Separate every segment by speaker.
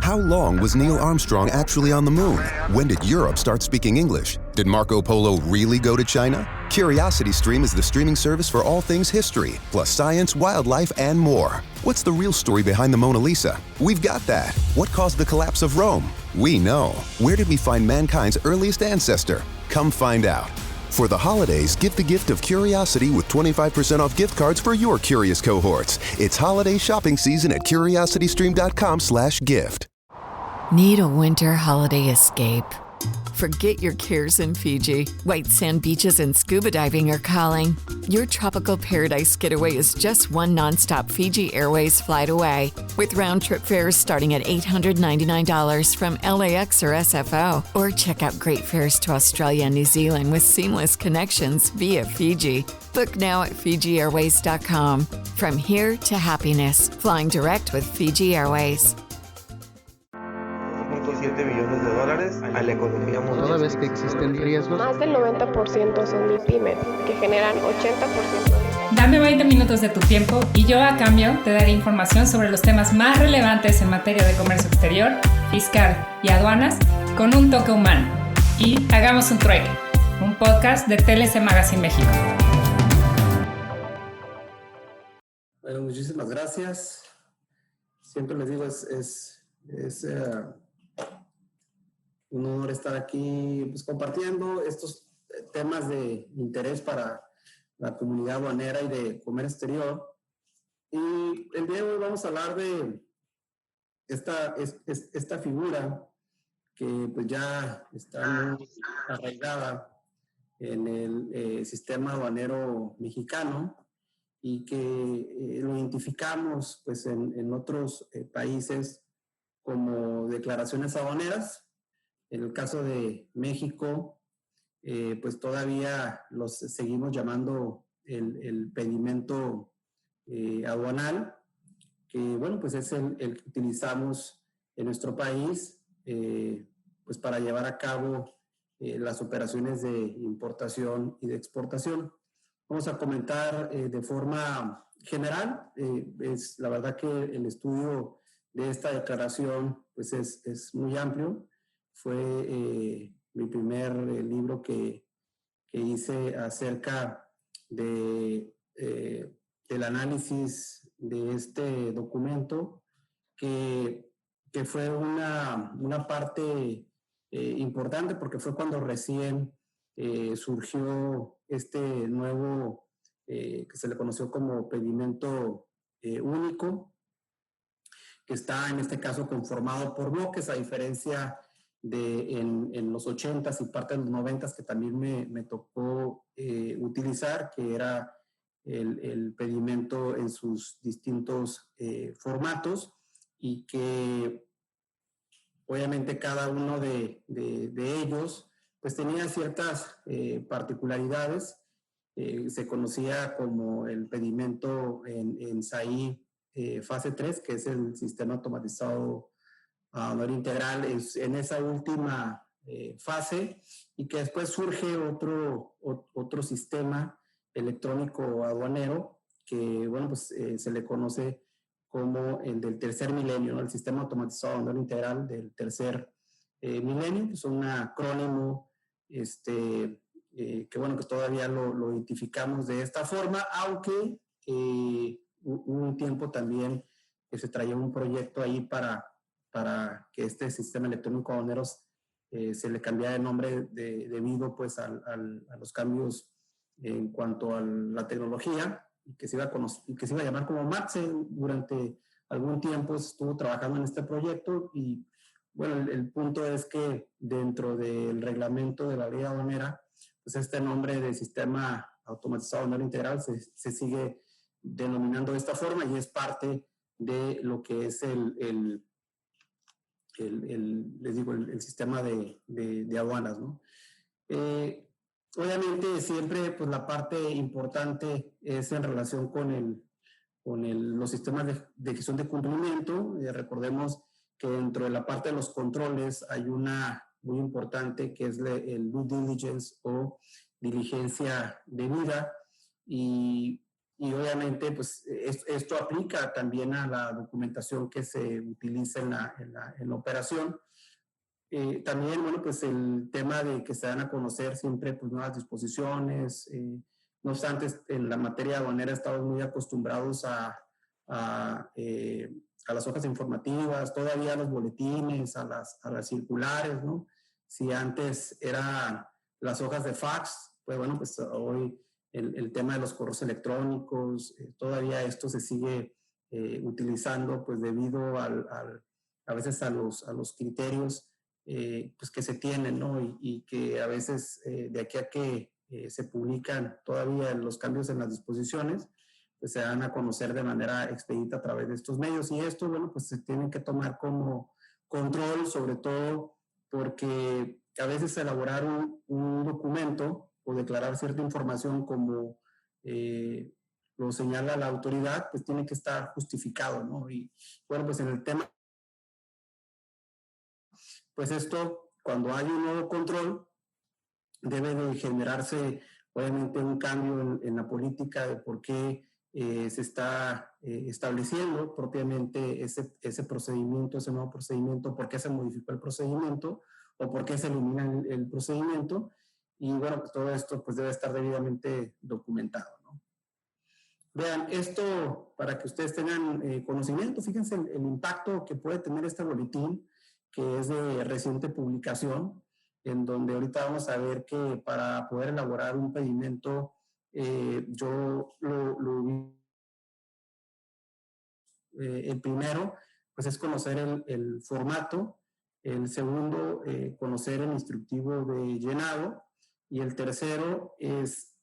Speaker 1: How long was Neil Armstrong actually on the moon? When did Europe start speaking English? Did Marco Polo really go to China? CuriosityStream is the streaming service for all things history, plus science, wildlife, and more. What's the real story behind the Mona Lisa? We've got that. What caused the collapse of Rome? We know. Where did we find mankind's earliest ancestor? Come find out. For the holidays, give the gift of curiosity with 25% off gift cards for your curious cohorts. It's holiday shopping season at curiositystream.com/gift.
Speaker 2: Need a winter holiday escape? Forget your cares in Fiji. White sand beaches and scuba diving are calling. Your tropical paradise getaway is just one nonstop Fiji Airways flight away. With round-trip fares starting at $899 from LAX or SFO. Or check out great fares to Australia and New Zealand with seamless connections via Fiji. Book now at FijiAirways.com. From here to happiness, flying direct with Fiji Airways.
Speaker 3: $7 billones a la economía mundial.
Speaker 4: Toda vez que existen riesgos.
Speaker 5: Más del 90% son MIPYMES, que generan 80% de...
Speaker 6: Dame 20 minutos de tu tiempo y yo a cambio te daré información sobre los temas más relevantes en materia de comercio exterior, fiscal y aduanas con un toque humano. Y hagamos un trueque, un podcast de TLC Magazine México.
Speaker 3: Bueno, muchísimas gracias. Siempre les digo, es un honor estar aquí pues, compartiendo estos temas de interés para la comunidad aduanera y de comercio exterior. Y el día de hoy vamos a hablar de esta figura que pues, ya está muy arraigada en el sistema aduanero mexicano y que lo identificamos pues, en otros países como declaraciones aduaneras. En el caso de México, pues todavía los seguimos llamando el pedimento aduanal, que bueno, pues es el que utilizamos en nuestro país pues para llevar a cabo las operaciones de importación y de exportación. Vamos a comentar de forma general, es la verdad que el estudio de esta declaración pues es muy amplio. Fue mi primer libro que hice acerca del análisis de este documento, que fue una parte importante porque fue cuando recién surgió este nuevo, que se le conoció como pedimento único, que está en este caso conformado por bloques, a diferencia de en los 80s y parte de los 90s que también me tocó utilizar, que era el pedimento en sus distintos formatos, y que obviamente cada uno de ellos pues tenía ciertas particularidades. Se conocía como el pedimento en SAI fase 3, que es el sistema automatizado aduanero integral, es en esa última fase, y que después surge otro sistema electrónico aduanero que, bueno, pues se le conoce como el del tercer milenio, ¿no? El sistema automatizado aduanero integral del tercer milenio, que es un acrónimo que, bueno, que todavía lo identificamos de esta forma, aunque hubo un tiempo también que se traía un proyecto ahí para que este sistema electrónico aduanero se le cambiara de nombre debido pues a los cambios en cuanto a la tecnología, y que se iba a llamar como MATSE. Durante algún tiempo estuvo trabajando en este proyecto, y bueno, el punto es que dentro del reglamento de la ley aduanera, pues este nombre de sistema automatizado aduanero integral se sigue denominando de esta forma, y es parte de lo que es les digo, el sistema de aduanas, ¿no? Obviamente siempre pues la parte importante es en relación con los sistemas de gestión de cumplimiento. Recordemos que dentro de la parte de los controles hay una muy importante que es el due diligence o diligencia debida, y y obviamente pues esto aplica también a la documentación que se utiliza en la operación. También, bueno, pues el tema de que se dan a conocer siempre pues nuevas disposiciones. No obstante, en la materia aduanera estamos muy acostumbrados a las hojas informativas, todavía a los boletines, a las circulares, ¿no? Si antes eran las hojas de fax, pues bueno, pues hoy el tema de los correos electrónicos, todavía esto se sigue utilizando pues debido a veces a los criterios pues que se tienen, ¿no? Y que a veces de aquí a que se publican todavía los cambios en las disposiciones, pues se dan a conocer de manera expedita a través de estos medios. Y esto, bueno, pues se tiene que tomar como control, sobre todo porque a veces elaborar un documento o declarar cierta información como lo señala la autoridad, pues tiene que estar justificado, ¿no? Y bueno, pues en el tema, pues esto, cuando hay un nuevo control, debe de generarse obviamente un cambio en la política de por qué se está estableciendo propiamente ese procedimiento, ese nuevo procedimiento, por qué se modificó el procedimiento o por qué se elimina el procedimiento. Y bueno, pues todo esto pues debe estar debidamente documentado, ¿no? Vean, esto para que ustedes tengan conocimiento, fíjense el impacto que puede tener este boletín, que es de reciente publicación, en donde ahorita vamos a ver que para poder elaborar un pedimento, yo lo vi. El primero, pues es conocer el formato. El segundo, conocer el instructivo de llenado. Y el tercero es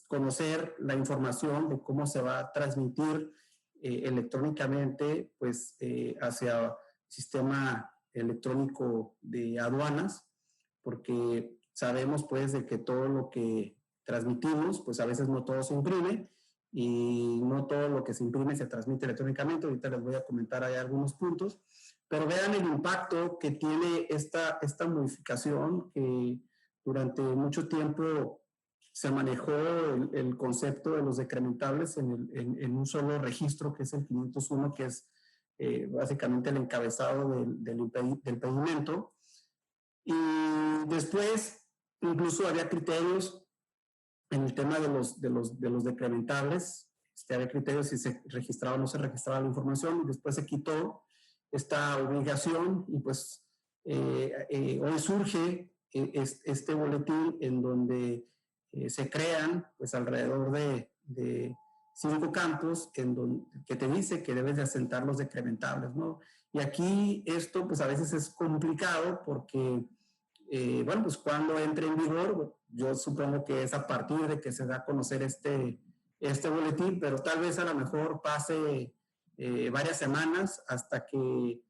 Speaker 3: conocer la información de cómo se va a transmitir electrónicamente pues, hacia el sistema electrónico de aduanas, porque sabemos pues de que todo lo que transmitimos, pues a veces no todo se imprime y no todo lo que se imprime se transmite electrónicamente. Ahorita les voy a comentar ahí algunos puntos, pero vean el impacto que tiene esta modificación, que durante mucho tiempo se manejó el concepto de los decrementables en un solo registro, que es el 501, que es básicamente el encabezado del pedimento. Y después incluso había criterios en el tema de los decrementables. Había criterios si se registraba o no se registraba la información, y después se quitó esta obligación y pues hoy surge este boletín en donde se crean pues alrededor de 5 campos que te dice que debes de asentar los decrementables, ¿no? Y aquí esto pues a veces es complicado porque, bueno, pues cuando entre en vigor, yo supongo que es a partir de que se da a conocer este boletín, pero tal vez a lo mejor pase varias semanas hasta que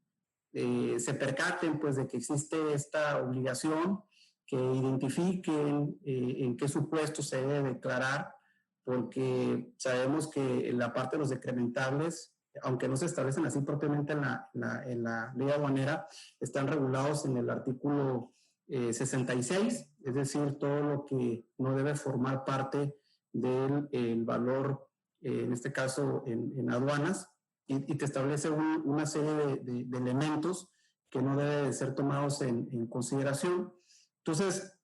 Speaker 3: se percaten pues de que existe esta obligación, que identifiquen en qué supuesto se debe declarar, porque sabemos que en la parte de los decrementables, aunque no se establecen así propiamente en la ley aduanera, están regulados en el artículo 66, es decir, todo lo que no debe formar parte del valor, en este caso en aduanas, y te establece una serie de elementos que no deben ser tomados en consideración. Entonces,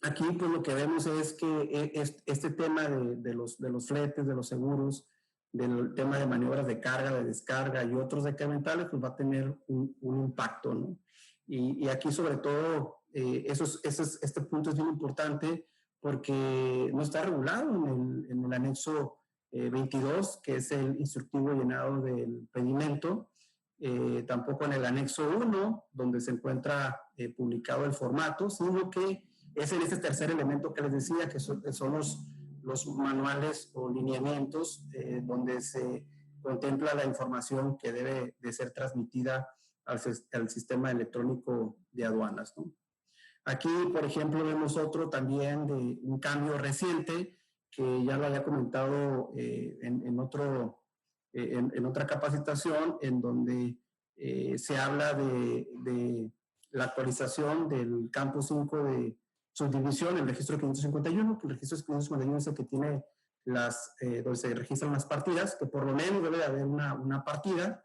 Speaker 3: aquí pues lo que vemos es que este tema de los fletes, de los seguros, del tema de maniobras de carga, de descarga y otros decrementales, pues va a tener un impacto, ¿no? Y aquí sobre todo, este punto es bien importante porque no está regulado en el anexo 22, que es el instructivo llenado del pedimento, tampoco en el anexo 1, donde se encuentra publicado el formato, sino que es en este tercer elemento que les decía, que son los manuales o lineamientos donde se contempla la información que debe de ser transmitida al sistema electrónico de aduanas, ¿no? Aquí, por ejemplo, vemos otro también de un cambio reciente, que ya lo había comentado en otra capacitación, en donde se habla de la actualización del campo 5 de subdivisión, el registro 551, que el registro 551 es el que tiene donde se registran las partidas, que por lo menos debe de haber una partida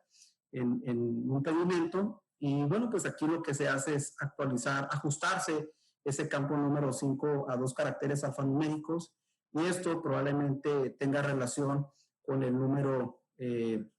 Speaker 3: en un pedimento. Y bueno, pues aquí lo que se hace es ajustarse ese campo número 5 a 2 caracteres alfanuméricos, y esto probablemente tenga relación con el número de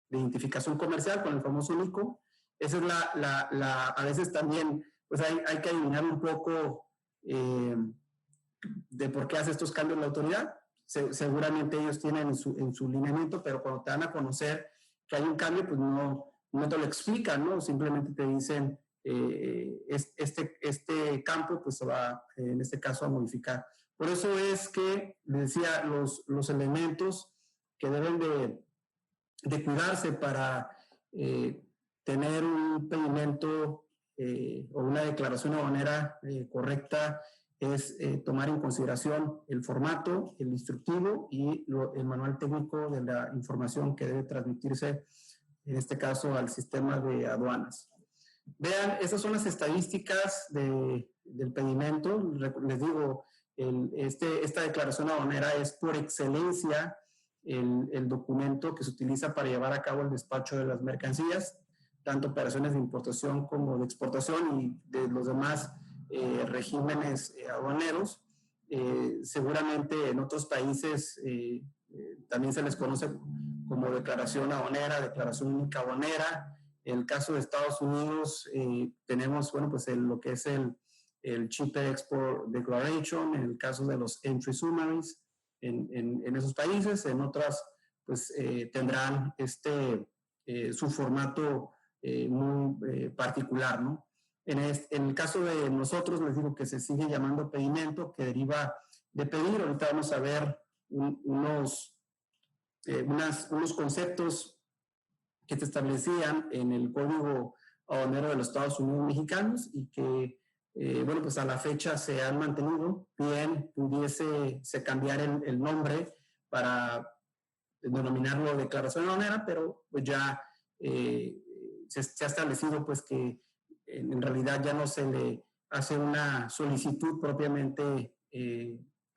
Speaker 3: identificación comercial, con el famoso NICO. Esa es a veces también, pues hay que adivinar un poco de por qué hace estos cambios la autoridad. Seguramente ellos tienen en su lineamiento, pero cuando te dan a conocer que hay un cambio, pues no te lo explican, ¿no? Simplemente te dicen, este campo pues se va, en este caso, a modificar. Por eso es que, les decía, los elementos que deben de cuidarse para tener un pedimento o una declaración aduanera correcta es tomar en consideración el formato, el instructivo y el manual técnico de la información que debe transmitirse, en este caso, al sistema de aduanas. Vean, esas son las estadísticas del pedimento. Les digo, esta declaración aduanera es por excelencia el documento que se utiliza para llevar a cabo el despacho de las mercancías, tanto operaciones de importación como de exportación y de los demás regímenes aduaneros. Seguramente en otros países también se les conoce como declaración aduanera, declaración única aduanera. En el caso de Estados Unidos tenemos, bueno, pues lo que es el Cheaper Export Declaration, en el caso de los Entry Summaries en esos países. En otras, pues tendrán su formato muy particular, ¿no? En el caso de nosotros, les digo que se sigue llamando pedimento, que deriva de pedir. Ahorita vamos a ver unos conceptos que se establecían en el Código Aduanero de los Estados Unidos Mexicanos y que, bueno, pues a la fecha se han mantenido. Bien pudiese cambiar el nombre para denominarlo declaración aduanera, pero pues ya se ha establecido pues que en realidad ya no se le hace una solicitud propiamente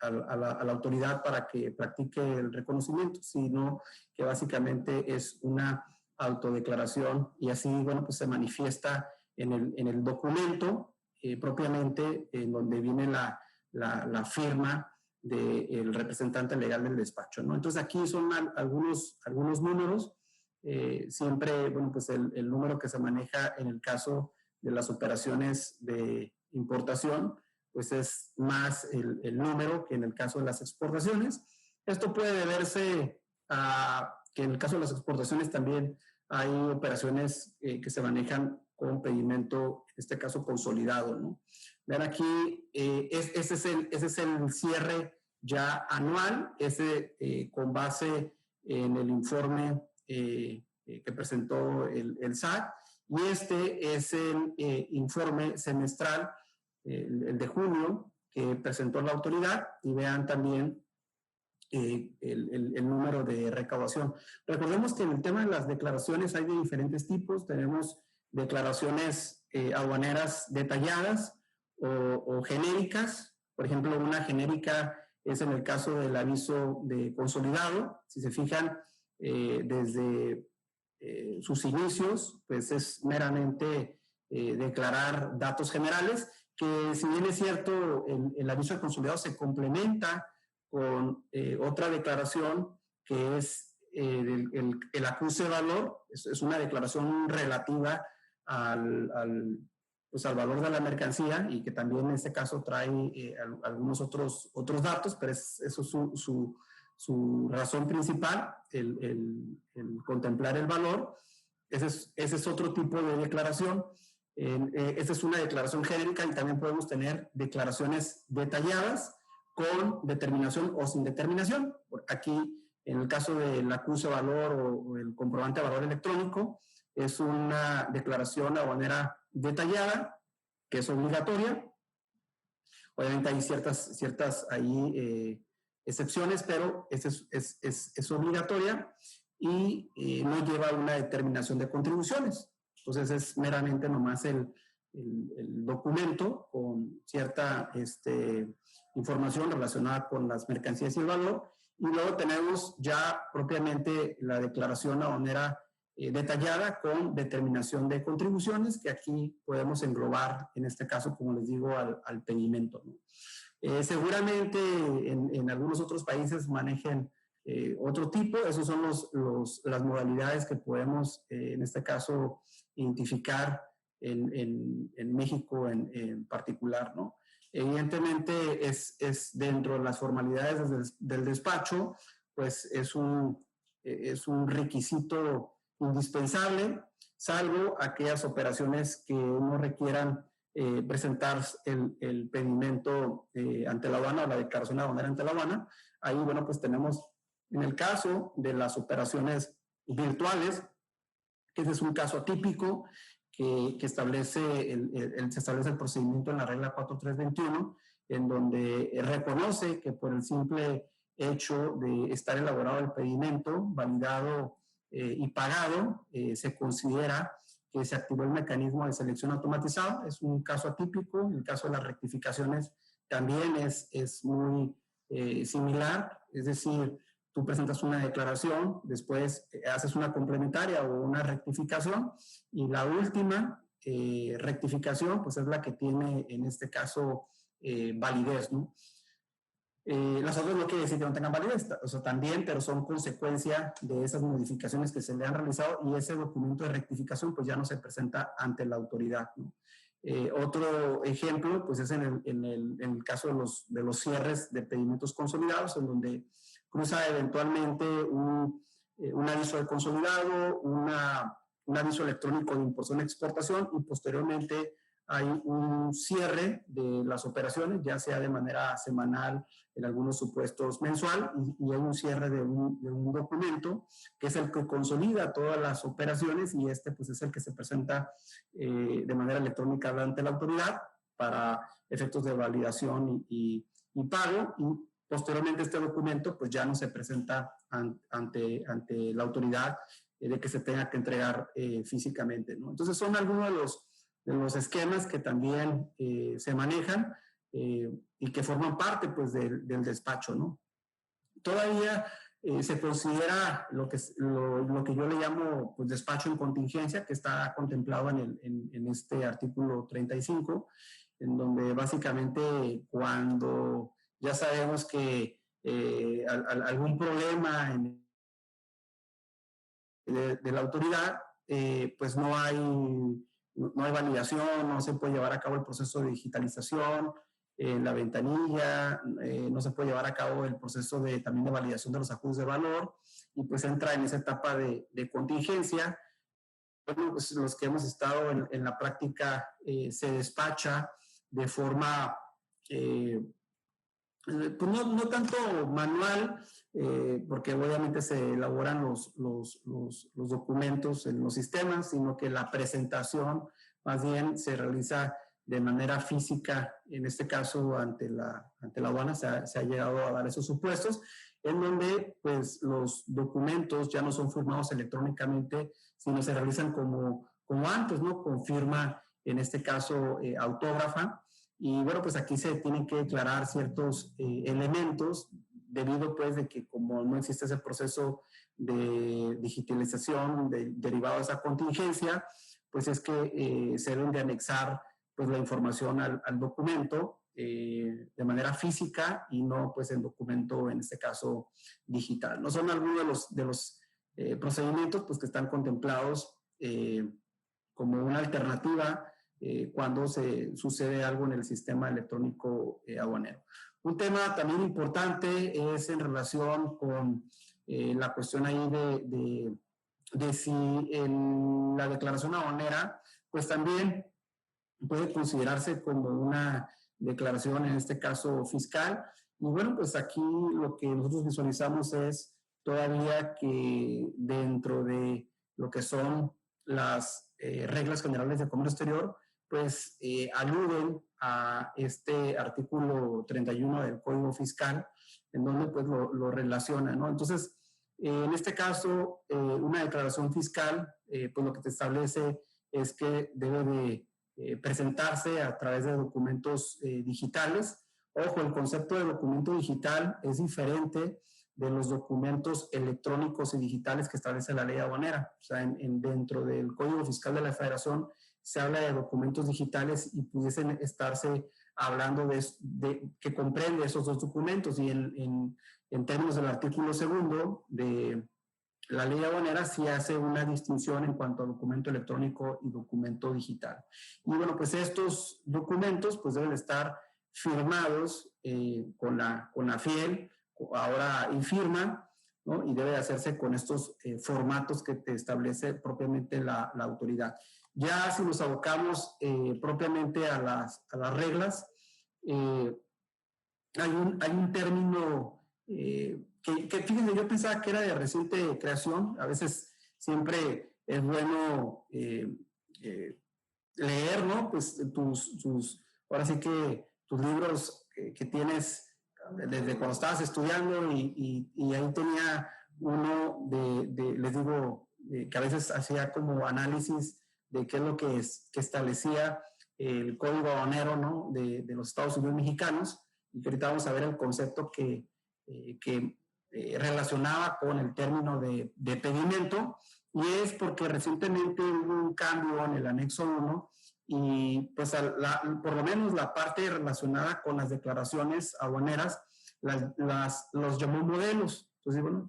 Speaker 3: a la autoridad para que practique el reconocimiento, sino que básicamente es una autodeclaración, y así, bueno, pues se manifiesta en el documento propiamente, en donde viene la firma del representante legal del despacho, ¿no? Entonces aquí son algunos números. Siempre, bueno, pues el número que se maneja en el caso de las operaciones de importación, pues es más el número que en el caso de las exportaciones. Esto puede deberse a que en el caso de las exportaciones también hay operaciones que se manejan con pedimento, en este caso consolidado, ¿no? Vean aquí, ese es el cierre ya anual, con base en el informe que presentó el SAT, y este es el informe semestral, el de junio, que presentó la autoridad, y vean también el número de recaudación. Recordemos que en el tema de las declaraciones hay de diferentes tipos. Tenemos declaraciones aduaneras detalladas o genéricas. Por ejemplo, una genérica es en el caso del aviso de consolidado. Si se fijan, desde sus inicios, pues es meramente declarar datos generales, que si bien es cierto, el aviso de consolidado se complementa con otra declaración que es el acuse de valor. Es una declaración relativa al valor de la mercancía, y que también en este caso trae algunos otros datos, pero eso es su razón principal, el contemplar el valor. Ese es otro tipo de declaración. Esta es una declaración genérica, y también podemos tener declaraciones detalladas con determinación o sin determinación. Aquí, en el caso del acuse de valor o el comprobante de valor electrónico, es una declaración aduanera detallada, que es obligatoria. Obviamente hay ciertas ahí excepciones, pero es obligatoria, y no lleva una determinación de contribuciones. Entonces es meramente nomás el documento con cierta información relacionada con las mercancías y el valor, Y luego tenemos ya propiamente la declaración aduanera detallada con determinación de contribuciones, que aquí podemos englobar, en este caso, como les digo, al pedimento, ¿no? Seguramente en algunos otros países manejen otro tipo. Esos son las modalidades que podemos, en este caso, identificar en México en particular, ¿no? Evidentemente es dentro de las formalidades del despacho, pues es un requisito indispensable, salvo aquellas operaciones que no requieran presentar el pedimento ante la aduana o la declaración aduanera ante la aduana. Ahí, bueno, pues tenemos en el caso de las operaciones virtuales, que ese es un caso atípico que se establece el procedimiento en la regla 4321, en donde reconoce que por el simple hecho de estar elaborado el pedimento, validado y pagado, se considera que se activó el mecanismo de selección automatizado. Es un caso atípico. El caso de las rectificaciones también es muy similar, es decir, tú presentas una declaración, después haces una complementaria o una rectificación, y la última rectificación pues es la que tiene en este caso validez, ¿no? Las otras no quiere decir que no tengan validez, o sea, también, pero son consecuencia de esas modificaciones que se le han realizado, y ese documento de rectificación pues ya no se presenta ante la autoridad, ¿no? Otro ejemplo pues es en el caso de los cierres de pedimientos consolidados, en donde cruza eventualmente un aviso de consolidado, un aviso electrónico de importación y exportación, y posteriormente hay un cierre de las operaciones, ya sea de manera semanal, en algunos supuestos mensual, y hay un cierre de un documento que es el que consolida todas las operaciones, y este pues es el que se presenta de manera electrónica ante la autoridad para efectos de validación y pago, y posteriormente este documento pues ya no se presenta ante la autoridad de que se tenga que entregar físicamente, ¿no? Entonces son algunos de los esquemas que también se manejan y que forman parte pues del despacho, ¿no? Todavía se considera lo que yo le llamo pues, despacho en contingencia, que está contemplado en este artículo 35, en donde básicamente cuando ya sabemos que algún problema de la autoridad, pues no hay validación, no se puede llevar a cabo el proceso de digitalización, la ventanilla, no se puede llevar a cabo el proceso también de validación de los ajustes de valor, y pues entra en esa etapa de contingencia. Bueno, pues los que hemos estado en la práctica se despacha de forma pues no tanto manual, porque obviamente se elaboran los documentos en los sistemas, sino que la presentación más bien se realiza de manera física, en este caso ante la aduana se ha llegado a dar esos supuestos, en donde pues los documentos ya no son firmados electrónicamente, sino se realizan como antes, ¿no? Con firma, en este caso, autógrafa. Y bueno, pues aquí se tienen que declarar ciertos elementos, debido pues de que como no existe ese proceso de digitalización derivado de esa contingencia, pues es que se deben de anexar pues la información al documento de manera física, y no pues en documento, en este caso, digital. No son algunos de los procedimientos pues que están contemplados como una alternativa cuando se sucede algo en el sistema electrónico aduanero. Un tema también importante es en relación con la cuestión ahí de si en la declaración aduanera, pues también puede considerarse como una declaración, en este caso fiscal. Y bueno, pues aquí lo que nosotros visualizamos es todavía que dentro de lo que son las reglas generales de comercio exterior, pues aluden a este artículo 31 del Código Fiscal, en donde pues lo relaciona, ¿no? Entonces, en este caso, una declaración fiscal, pues lo que te establece es que debe de presentarse a través de documentos digitales. Ojo, el concepto de documento digital es diferente de los documentos electrónicos y digitales que establece la ley aduanera. O sea, dentro del Código Fiscal de la Federación se habla de documentos digitales y pudiesen estarse hablando de que comprende esos dos documentos, y en términos del artículo 2 de la ley aduanera sí hace una distinción en cuanto a documento electrónico y documento digital. Y bueno, pues estos documentos pues deben estar firmados con la FIEL, ahora IFIRMA, ¿no? Y debe hacerse con estos formatos que te establece propiamente la autoridad. Ya si nos abocamos propiamente a las reglas, hay un término que fíjense, yo pensaba que era de reciente creación. A veces siempre es bueno leer, ¿no? Pues ahora sí que tus libros que tienes desde cuando estabas estudiando, y ahí tenía uno les digo, que a veces hacía como análisis de qué es lo que establecía el Código Aduanero, ¿no? de los Estados Unidos mexicanos, y que ahorita vamos a ver el concepto que relacionaba con el término de pedimento, y es porque recientemente hubo un cambio en el anexo 1, y pues por lo menos la parte relacionada con las declaraciones aduaneras los llamó modelos. Entonces, bueno,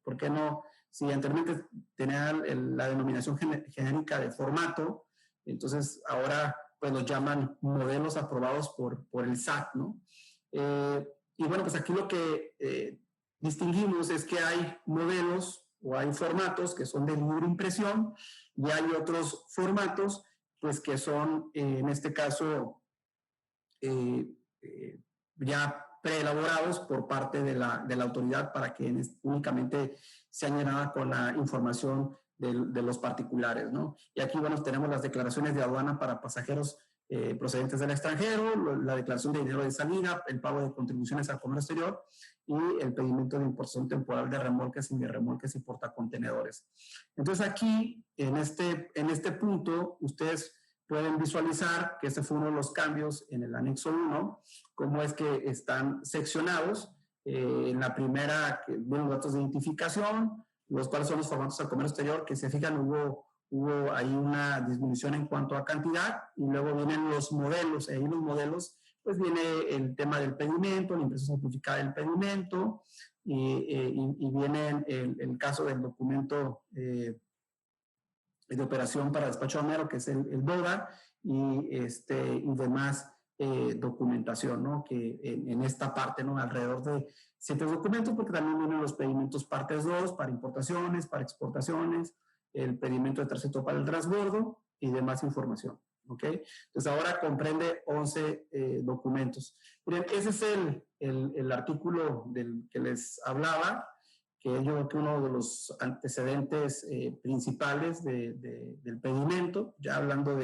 Speaker 3: ¿por qué no? Si anteriormente tenía la denominación genérica de formato, entonces ahora pues los llaman modelos aprobados por el SAT, ¿no? Y bueno, pues aquí lo que distinguimos es que hay modelos o hay formatos que son de libre impresión, y hay otros formatos pues que son, en este caso, ya preelaborados por parte de la autoridad para que únicamente se añada con la información de los particulares, ¿no? Y aquí, bueno, tenemos las declaraciones de aduana para pasajeros procedentes del extranjero, la declaración de dinero de salida, el pago de contribuciones al comercio exterior y el pedimento de importación temporal de remolques, remolques y portacontenedores. Entonces aquí, en este punto, ustedes pueden visualizar que este fue uno de los cambios en el anexo 1, cómo es que están seccionados. En la primera, los datos de identificación, los cuales son los formatos al comercio exterior, que se fijan, hubo ahí una disminución en cuanto a cantidad, y luego vienen los modelos. Ahí los modelos, pues viene el tema del pedimento, la impresión simplificada del pedimento, y viene el caso del documento de operación para despacho aduanero, que es el DOGA, y demás documentación, ¿no? Que en esta parte, ¿no? Alrededor de 7 documentos, porque también vienen los pedimentos partes 2 para importaciones, para exportaciones, el pedimento de tránsito para el transbordo y demás información, ¿ok? Entonces ahora comprende 11 documentos. Miren, ese es el artículo del que les hablaba, que yo creo que uno de los antecedentes principales del pedimento. Ya hablando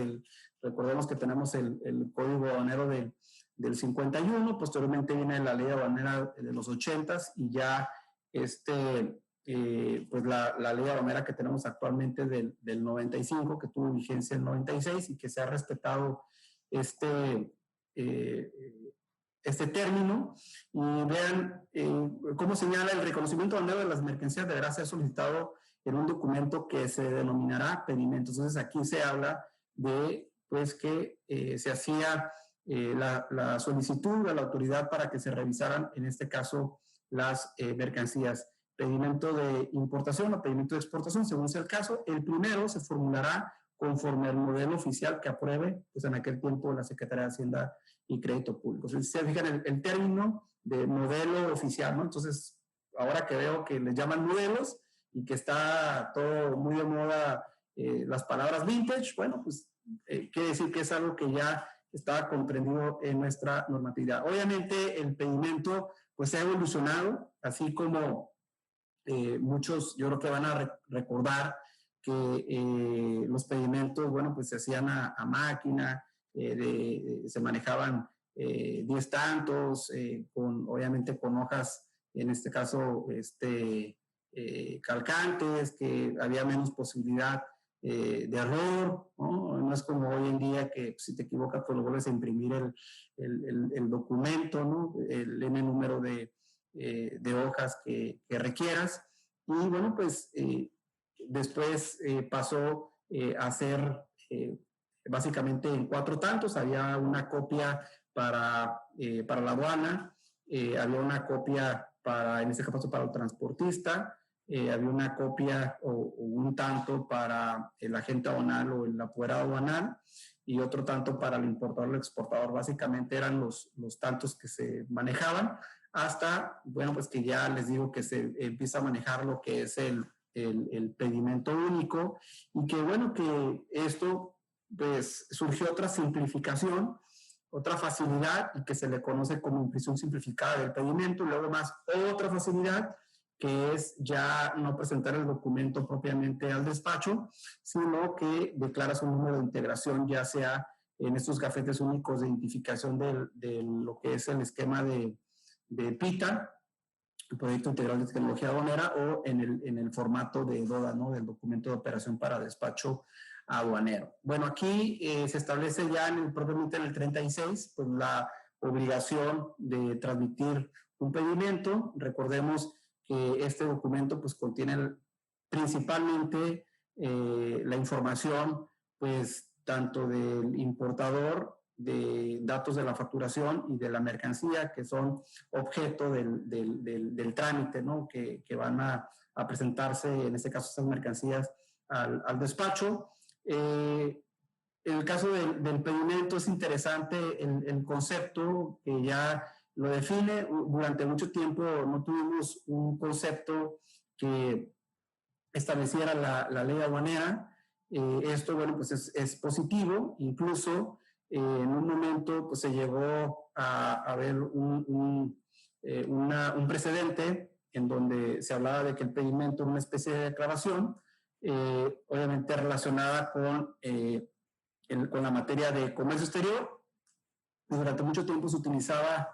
Speaker 3: recordemos que tenemos el Código Aduanero del 51, posteriormente viene la Ley Aduanera de los 80s, y ya pues la Ley Aduanera que tenemos actualmente del 95, que tuvo vigencia en el 96, y que se ha respetado este término. Y vean cómo señala: el reconocimiento aduanero de las mercancías deberá ser solicitado en un documento que se denominará pedimento. Entonces aquí se habla de pues que se hacía la solicitud a la autoridad para que se revisaran, en este caso, las mercancías. Pedimento de importación o pedimento de exportación, según sea el caso. El primero se formulará conforme al modelo oficial que apruebe, pues en aquel tiempo, la Secretaría de Hacienda y Crédito Público. Si se fijan el término de modelo oficial, ¿no? Entonces, ahora que veo que les llaman modelos y que está todo muy de moda, las palabras vintage, bueno, pues quiere decir que es algo que ya estaba comprendido en nuestra normatividad. Obviamente, el pedimento pues se ha evolucionado, así como muchos yo creo que van a recordar que los pedimentos, bueno, pues se hacían a máquina, se manejaban 10 tantos, obviamente con hojas, en este caso, calcantes, que había menos posibilidad de error, ¿no? No es como hoy en día que si te equivocas, pues lo vuelves a imprimir el documento, ¿no? El N número de de hojas que requieras. Y bueno, pues después pasó a ser básicamente en 4 tantos. Había una copia para la aduana, había una copia en este caso para el transportista, había una copia o un tanto para el agente aduanal o el apoderado aduanal y otro tanto para el importador o el exportador. Básicamente eran los tantos que se manejaban hasta, bueno, pues que ya les digo que se empieza a manejar lo que es el pedimento único y que, bueno, que esto, pues surgió otra simplificación, otra facilidad y que se le conoce como impresión simplificada del pedimento, y luego más otra facilidad que es ya no presentar el documento propiamente al despacho, sino que declaras un número de integración, ya sea en estos gafetes únicos de identificación de lo que es el esquema de PITA, el Proyecto Integral de Tecnología Aduanera, o en el formato de DODA, ¿no? Del documento de operación para despacho aduanero. Bueno, aquí se establece ya propiamente en el 36, pues la obligación de transmitir un pedimento. Recordemos que este documento pues contiene principalmente la información pues tanto del importador, de datos de la facturación y de la mercancía que son objeto del trámite, ¿no? que van a presentarse, en este caso estas mercancías, al despacho. En el caso del pedimento es interesante el concepto que ya lo define. Durante mucho tiempo no tuvimos un concepto que estableciera la ley aduanera. Esto, bueno, pues es positivo. Incluso en un momento pues se llegó a ver un precedente en donde se hablaba de que el pedimento era una especie de declaración, obviamente relacionada con la materia de comercio exterior. Durante mucho tiempo se utilizaba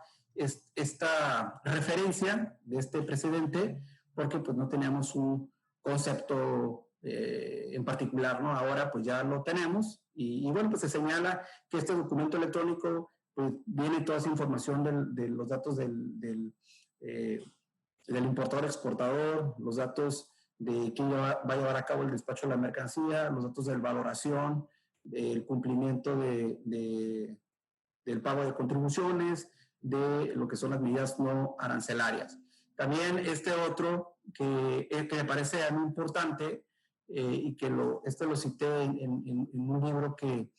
Speaker 3: esta referencia de este precedente porque pues no teníamos un concepto en particular, ¿no? Ahora pues ya lo tenemos y bueno, pues se señala que este documento electrónico pues viene toda esa información de los datos del importador exportador, los datos de quién va a llevar a cabo el despacho de la mercancía, los datos de valoración, del cumplimiento del pago de contribuciones, de lo que son las medidas no arancelarias. También este otro que me parece muy importante y que lo cité en un libro que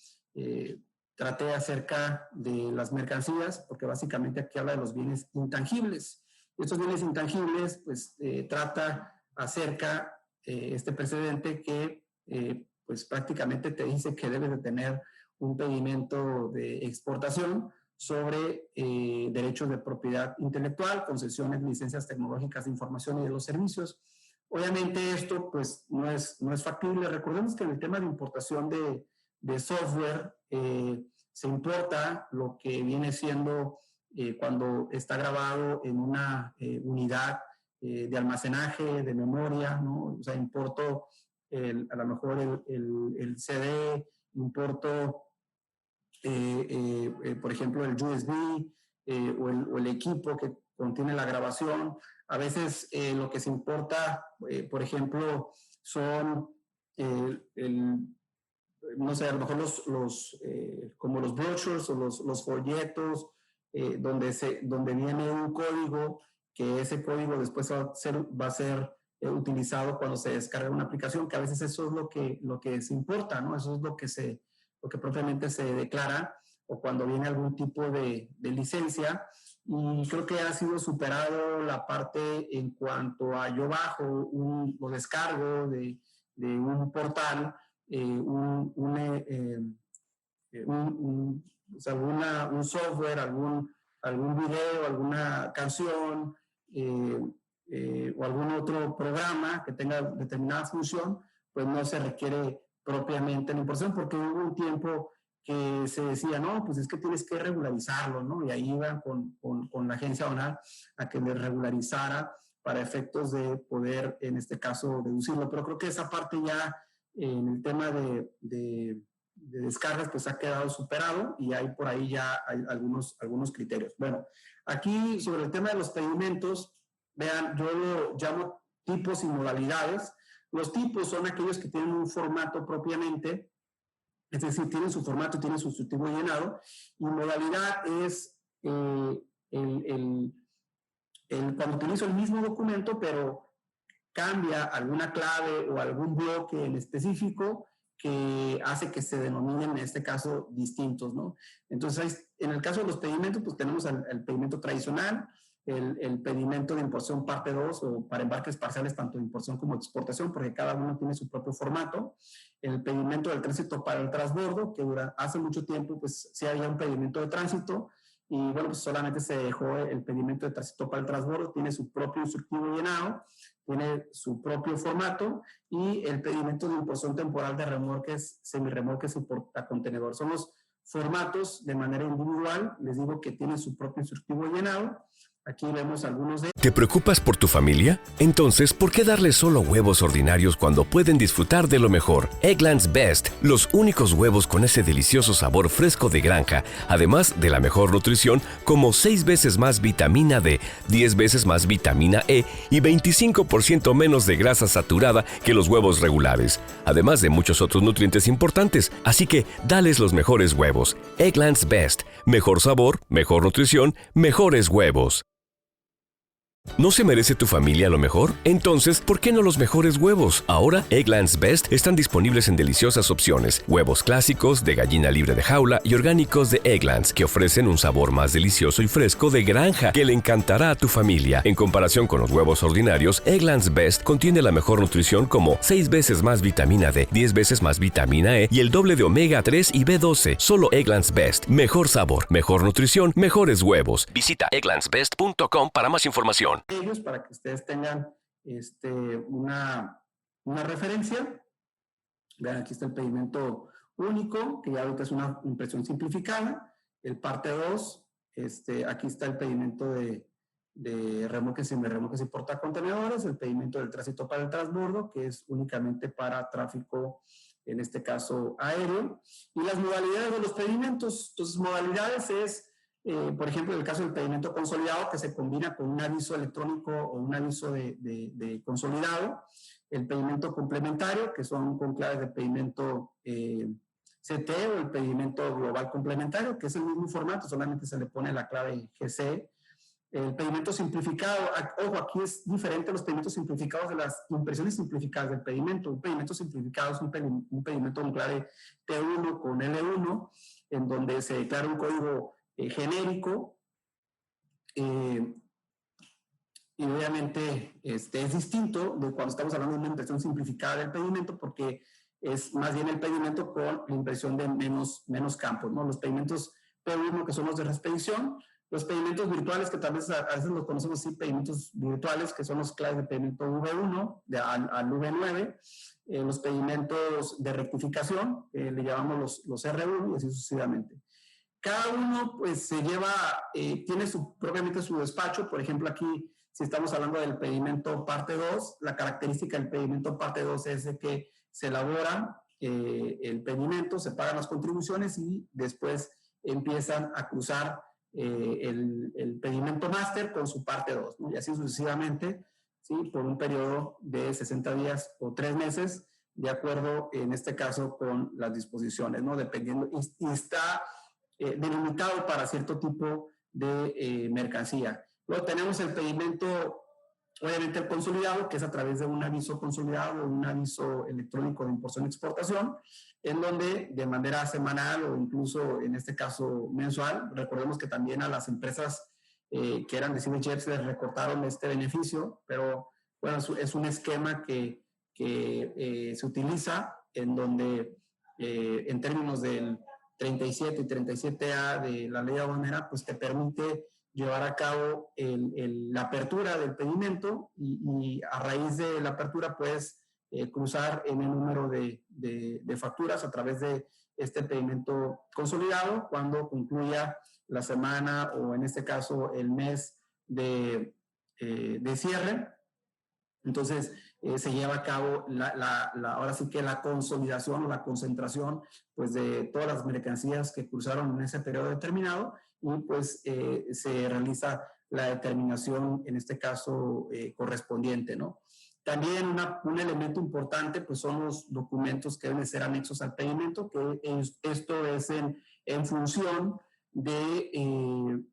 Speaker 3: traté acerca de las mercancías, porque básicamente aquí habla de los bienes intangibles. Estos bienes intangibles, pues trata acerca este precedente que pues prácticamente te dice que debes de tener un pedimento de exportación sobre derechos de propiedad intelectual, concesiones, licencias tecnológicas de información y de los servicios. Obviamente esto pues no es factible. Recordemos que en el tema de importación de software se importa lo que viene siendo cuando está grabado en una unidad de almacenaje, de memoria, ¿no? O sea, importo a lo mejor el CD, importo por ejemplo el USB o el equipo que contiene la grabación. A veces lo que se importa, por ejemplo, son no sé, a lo mejor como los brochures o los folletos donde viene un código, que ese código después va a ser utilizado cuando se descarga una aplicación, que a veces eso es lo que se importa, ¿no? Eso es lo que propiamente se declara, o cuando viene algún tipo de licencia. Y creo que ha sido superado la parte en cuanto a yo bajo o descargo de un portal, un software, algún video, alguna canción o algún otro programa que tenga determinada función, pues no se requiere propiamente la importación, porque hubo un tiempo que se decía, no, pues es que tienes que regularizarlo, ¿no? Y ahí iban con la agencia aduanal a que le regularizara para efectos de poder, en este caso, deducirlo. Pero creo que esa parte ya, en el tema de descargas pues ha quedado superado y hay por ahí ya hay algunos criterios. Bueno, aquí sobre el tema de los pedimentos, vean, yo lo llamo tipos y modalidades. Los tipos son aquellos que tienen un formato propiamente, es decir, tienen su formato, tienen su sustitutivo llenado, y modalidad es cuando utilizo el mismo documento, pero cambia alguna clave o algún bloque en específico que hace que se denominen, en este caso, distintos, ¿no? Entonces, en el caso de los pedimentos, pues tenemos el pedimento tradicional, el pedimento de importación parte 2 o para embarques parciales, tanto de importación como de exportación, porque cada uno tiene su propio formato. El pedimento del tránsito para el transbordo, que hace mucho tiempo, pues sí había un pedimento de tránsito, y bueno, pues solamente se dejó el pedimento de tránsito para el transbordo, tiene su propio instructivo llenado, tiene su propio formato, y el pedimento de importación temporal de remolques, semirremolques y portacontenedor. Son los formatos de manera individual, les digo que tienen su propio instructivo llenado. Aquí vemos algunos de...
Speaker 4: ¿Te preocupas por tu familia? Entonces, ¿por qué darles solo huevos ordinarios cuando pueden disfrutar de lo mejor? Eggland's Best, los únicos huevos con ese delicioso sabor fresco de granja, además de la mejor nutrición, como 6 veces más vitamina D, 10 veces más vitamina E y 25% menos de grasa saturada que los huevos regulares, además de muchos otros nutrientes importantes. Así que, dales los mejores huevos. Eggland's Best, mejor sabor, mejor nutrición, mejores huevos. ¿No se merece tu familia lo mejor? Entonces, ¿por qué no los mejores huevos? Ahora, Eggland's Best están disponibles en deliciosas opciones. Huevos clásicos, de gallina libre de jaula y orgánicos de Eggland's, que ofrecen un sabor más delicioso y fresco de granja que le encantará a tu familia. En comparación con los huevos ordinarios, Eggland's Best contiene la mejor nutrición como 6 veces más vitamina D, 10 veces más vitamina E y el doble de omega 3 y B12. Solo Eggland's Best. Mejor sabor, mejor nutrición, mejores huevos. Visita egglandsbest.com para más información.
Speaker 3: Ellos, para que ustedes tengan una referencia. Vean, aquí está el pedimento único, que ya ahorita es una impresión simplificada. El parte 2, aquí está el pedimento de remolques, semirremolques y portacontenedores, el pedimento del tránsito para el transbordo, que es únicamente para tráfico, en este caso aéreo, y las modalidades de los pedimentos. Entonces, modalidades es... por ejemplo, en el caso del pedimento consolidado, que se combina con un aviso electrónico o un aviso de consolidado. El pedimento complementario, que son con claves de pedimento CT, o el pedimento global complementario, que es el mismo formato, solamente se le pone la clave GC. El pedimento simplificado, ojo, aquí es diferente los pedimentos simplificados de las impresiones simplificadas del pedimento. Un pedimento simplificado es un pedimento con clave T1 con L1, en donde se declara un código genérico, y obviamente es distinto de cuando estamos hablando de una impresión simplificada del pedimento, porque es más bien el pedimento con la impresión de menos campos, ¿no? Los pedimentos P1, que son los de expedición, los pedimentos virtuales, que tal vez a veces los conocemos así, pedimentos virtuales, que son los claves de pedimento V1 al V9, los pedimentos de rectificación, le llamamos los R1, y así sucesivamente. Cada uno pues se lleva, tiene propiamente su despacho. Por ejemplo, aquí, si estamos hablando del pedimento parte 2, la característica del pedimento parte 2 es de que se elabora el pedimento, se pagan las contribuciones y después empiezan a cruzar el pedimento máster con su parte 2, ¿no? Y así sucesivamente, ¿sí? Por un periodo de 60 días o 3 meses, de acuerdo, en este caso, con las disposiciones, ¿no? Dependiendo, y está... delimitado para cierto tipo de mercancía. Luego tenemos el pedimento, obviamente el consolidado, que es a través de un aviso consolidado o un aviso electrónico de importación y exportación, en donde de manera semanal o incluso en este caso mensual, recordemos que también a las empresas que eran de CBJEPS les recortaron este beneficio, pero bueno, es un esquema que se utiliza en donde en términos del 37 y 37A de la ley aduanera, pues te permite llevar a cabo la apertura del pedimento y a raíz de la apertura puedes cruzar en el número de facturas a través de este pedimento consolidado cuando concluya la semana o en este caso el mes de cierre. Entonces, se lleva a cabo ahora sí que la consolidación o la concentración pues de todas las mercancías que cruzaron en ese periodo determinado y pues se realiza la determinación en este caso correspondiente, ¿no? También un elemento importante pues son los documentos que deben ser anexos al pedimento, que esto es en función del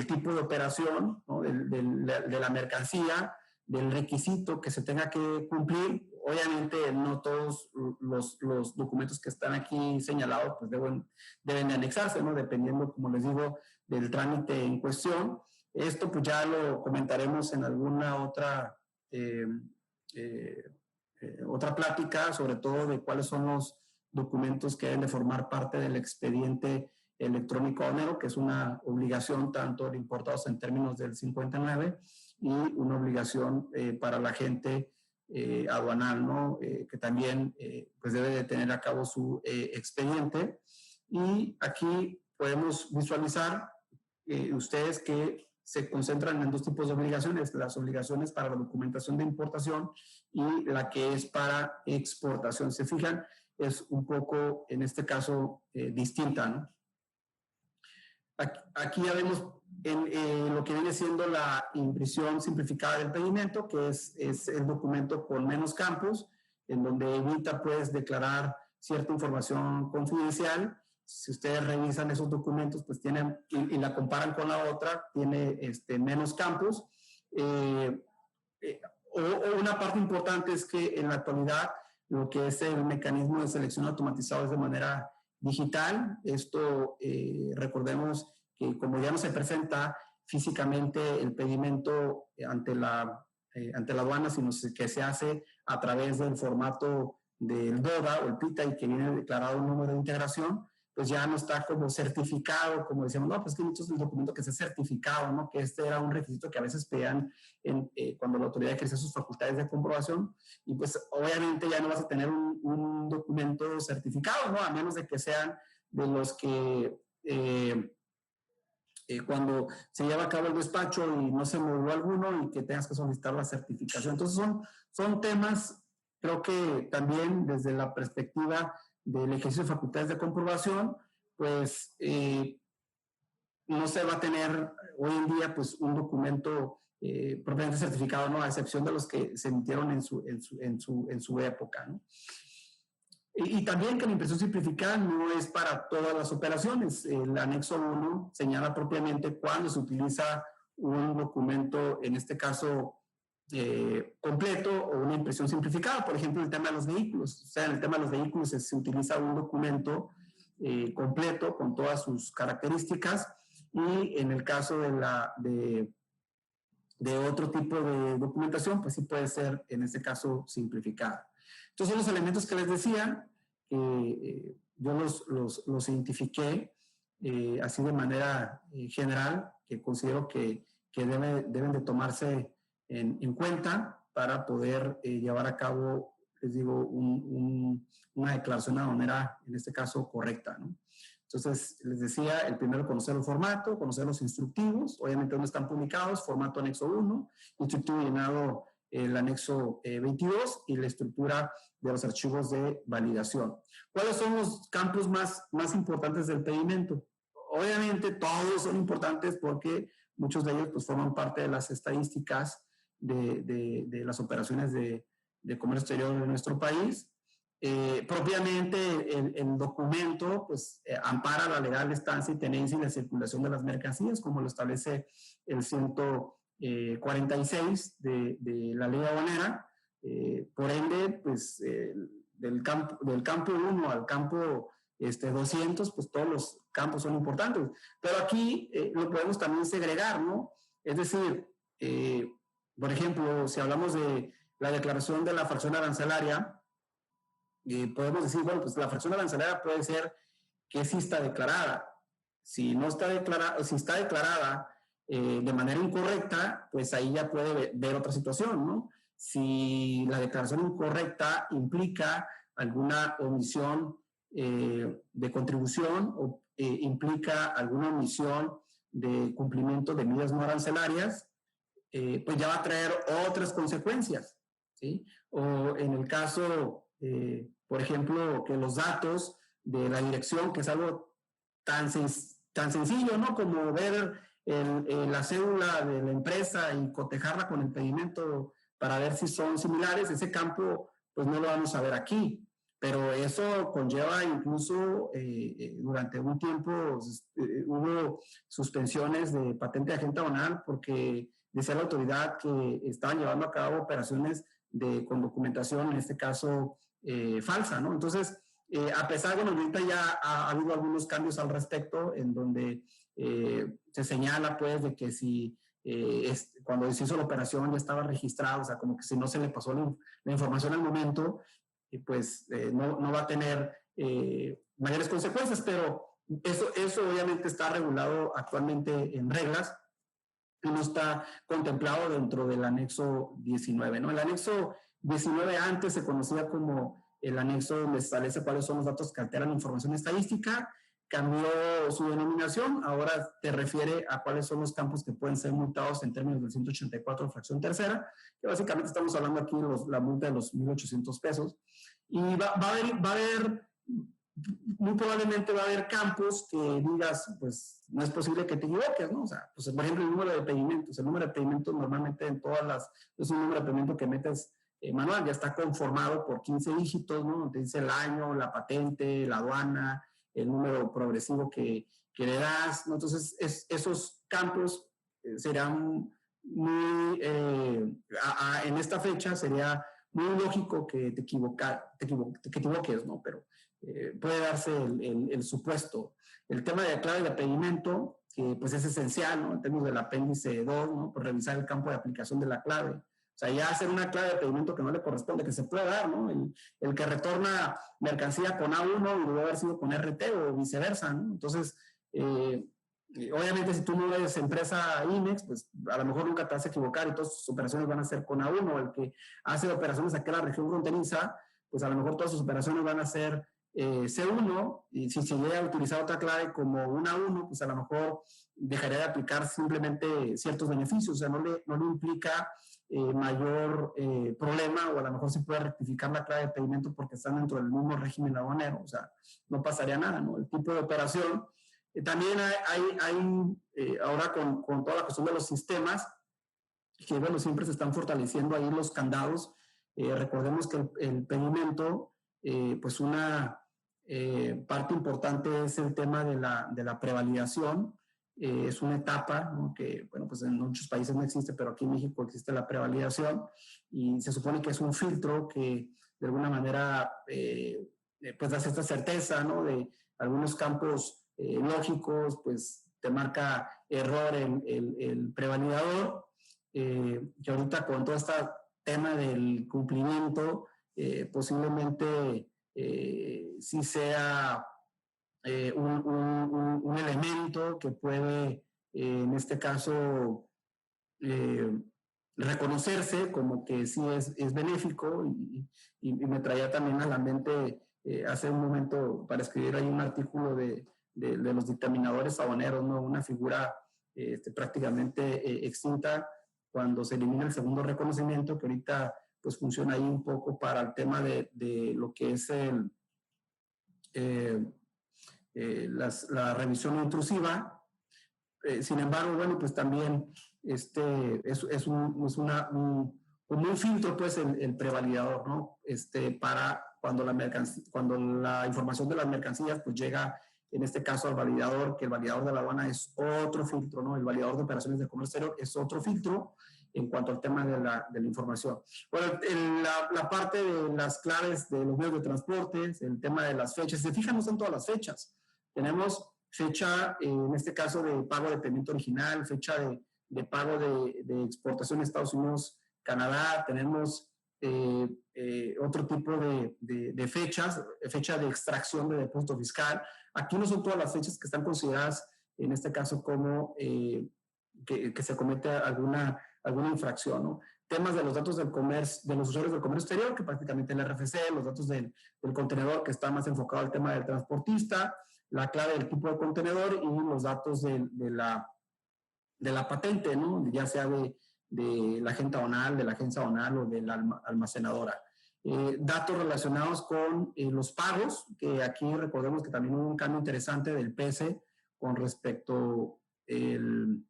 Speaker 3: tipo de operación, ¿no? de la mercancía, del requisito que se tenga que cumplir. Obviamente no todos los documentos que están aquí señalados pues deben de anexarse, ¿no? Dependiendo, como les digo, del trámite en cuestión. Esto pues ya lo comentaremos en alguna otra plática, sobre todo de cuáles son los documentos que deben de formar parte del expediente electrónico aduanero, que es una obligación tanto de importados en términos del 59 y una obligación para la gente aduanal, ¿no? Que también pues debe de tener a cabo su expediente. Y aquí podemos visualizar ustedes que se concentran en dos tipos de obligaciones: las obligaciones para la documentación de importación y la que es para exportación. Se fijan, es un poco en este caso distinta, ¿no? Aquí ya vemos lo que viene siendo la impresión simplificada del pedimento, que es el documento con menos campos, en donde evita pues declarar cierta información confidencial. Si ustedes revisan esos documentos, pues tienen, y la comparan con la otra, tiene menos campos. O una parte importante es que en la actualidad lo que es el mecanismo de selección automatizado es de manera digital. Esto, recordemos que como ya no se presenta físicamente el pedimento ante la aduana, sino que se hace a través del formato del DODA o el PITA y que viene declarado un número de integración, pues ya no está como certificado, como decíamos, no, pues que muchos del documento que sea certificado, ¿no? Que era un requisito que a veces pedían cuando la autoridad ejercía sus facultades de comprobación, y pues obviamente ya no vas a tener un documento certificado, ¿no? A menos de que sean de los que cuando se lleva a cabo el despacho y no se movió alguno y que tengas que solicitar la certificación. Entonces son temas, creo que también desde la perspectiva del ejercicio de facultades de comprobación, pues no se va a tener hoy en día pues un documento propiamente certificado, ¿no? A excepción de los que se emitieron en su época, ¿no? Y también que la impresión simplificada no es para todas las operaciones. El anexo 1 señala propiamente cuándo se utiliza un documento, en este caso completo, o una impresión simplificada. Por ejemplo, el tema de los vehículos. O sea, en el tema de los vehículos se utiliza un documento completo con todas sus características, y en el caso de otro tipo de documentación, pues sí puede ser, en este caso, simplificada. Entonces, son los elementos que les decía, que yo los identifiqué así de manera general, que considero que deben de tomarse en cuenta para poder llevar a cabo, les digo, una declaración aduanera, en este caso, correcta, ¿no? Entonces, les decía, el primero, conocer el formato, conocer los instructivos, obviamente dónde están publicados, formato anexo 1, instructivo llenado el anexo 22 y la estructura de los archivos de validación. ¿Cuáles son los campos más importantes del pedimento? Obviamente todos son importantes porque muchos de ellos pues, forman parte de las estadísticas de las operaciones de comercio exterior de nuestro país. Propiamente el documento pues, ampara la legal estancia y tenencia y la circulación de las mercancías, como lo establece el 146 de la ley aduanera. Por ende, pues, del campo 1 al campo 200, pues todos los campos son importantes. Pero aquí lo podemos también segregar, ¿no? Es decir, por ejemplo, si hablamos de la declaración de la fracción arancelaria, podemos decir, bueno, pues la fracción arancelaria puede ser que sí está declarada. Si no está declarada, si está declarada de manera incorrecta, pues ahí ya puede ver otra situación, ¿no? Si la declaración incorrecta implica alguna omisión de contribución o implica alguna omisión de cumplimiento de medidas no arancelarias, pues ya va a traer otras consecuencias, ¿sí? O en el caso, por ejemplo, que los datos de la dirección, que es algo tan sencillo, ¿no? Como ver la cédula de la empresa y cotejarla con el pedimento para ver si son similares, ese campo pues no lo vamos a ver aquí, pero eso conlleva incluso durante un tiempo hubo suspensiones de patente de agente aduanal porque decía la autoridad que estaban llevando a cabo operaciones con documentación, en este caso falsa, ¿no? Entonces, a pesar de que ahorita ya ha habido algunos cambios al respecto en donde se señala pues de que si cuando se hizo la operación ya estaba registrado, o sea, como que si no se le pasó la información al momento, pues no va a tener mayores consecuencias, pero eso obviamente está regulado actualmente en reglas y no está contemplado dentro del anexo 19, ¿no? El anexo 19 antes se conocía como el anexo donde se establece cuáles son los datos que alteran la información estadística, cambió su denominación, ahora te refiere a cuáles son los campos que pueden ser multados en términos del 184 fracción tercera, que básicamente estamos hablando aquí de la multa de los 1,800 pesos, y va a haber, muy probablemente va a haber campos que digas, pues no es posible que te equivoques, ¿no? O sea, pues por ejemplo el número de pedimentos, normalmente en todas las, es un número de pedimento que metes manual, ya está conformado por 15 dígitos, ¿no? Te dice el año, la patente, la aduana, el número progresivo que le das, ¿no? Entonces esos campos serán muy, en esta fecha sería muy lógico que te equivoques, ¿no? Pero puede darse el supuesto. El tema de la clave de pedimento, que pues es esencial, ¿no? En términos del apéndice 2, ¿no? Por revisar el campo de aplicación de la clave. O sea, ya hacer una clave de pedimento que no le corresponde, que se puede dar, ¿no? El que retorna mercancía con A1 y debe haber sido con RT o viceversa, ¿no? Entonces, obviamente si tú no eres empresa IMEX, pues a lo mejor nunca te vas a equivocar y todas sus operaciones van a ser con A1. El que hace operaciones aquí en la región fronteriza, pues a lo mejor todas sus operaciones van a ser C1, y si se llega a utilizar otra clave como una A1, pues a lo mejor dejaría de aplicar simplemente ciertos beneficios, o sea, no le implica mayor problema, o a lo mejor se puede rectificar la clave de pedimento porque están dentro del mismo régimen aduanero, o sea, no pasaría nada, ¿no? El tipo de operación. También hay ahora con toda la cuestión de los sistemas, que bueno, siempre se están fortaleciendo ahí los candados. Recordemos que el pedimento, pues una parte importante es el tema de la prevalidación. Es una etapa, ¿no? Que, bueno, pues en muchos países no existe, pero aquí en México existe la prevalidación y se supone que es un filtro que de alguna manera pues da esta certeza, ¿no? De algunos campos lógicos, pues te marca error el prevalidador, que ahorita con todo este tema del cumplimiento posiblemente sí sea un elemento que puede, en este caso, reconocerse como que sí es benéfico y me traía también a la mente hace un momento para escribir ahí un artículo de los dictaminadores aduaneros, ¿no? Una figura prácticamente extinta cuando se elimina el segundo reconocimiento, que ahorita pues funciona ahí un poco para el tema de lo que es la revisión intrusiva. Sin embargo, bueno, pues también es un filtro, pues, el prevalidador, ¿no? Para cuando la información de las mercancías, pues, llega, en este caso, al validador, que el validador de la aduana es otro filtro, ¿no? El validador de operaciones de comercio exterior es otro filtro en cuanto al tema de la información. Bueno, la parte de las claves de los medios de transporte, el tema de las fechas, si se fijan, no son todas las fechas. Tenemos fecha, en este caso, de pago de pedimento original, fecha de pago de exportación a Estados Unidos, Canadá, tenemos otro tipo de fechas, fecha de extracción de depósito fiscal. Aquí no son todas las fechas que están consideradas, en este caso, como que se comete alguna infracción, ¿no? Temas de los datos del comercio, de los usuarios del comercio exterior, que prácticamente el RFC, los datos del contenedor, que está más enfocado al tema del transportista, la clave del tipo de contenedor y los datos de la patente, ¿no? Ya sea de de la agente aduanal, de la agencia aduanal o de la almacenadora. Datos relacionados con los pagos, que aquí recordemos que también hubo un cambio interesante del PESE con respecto el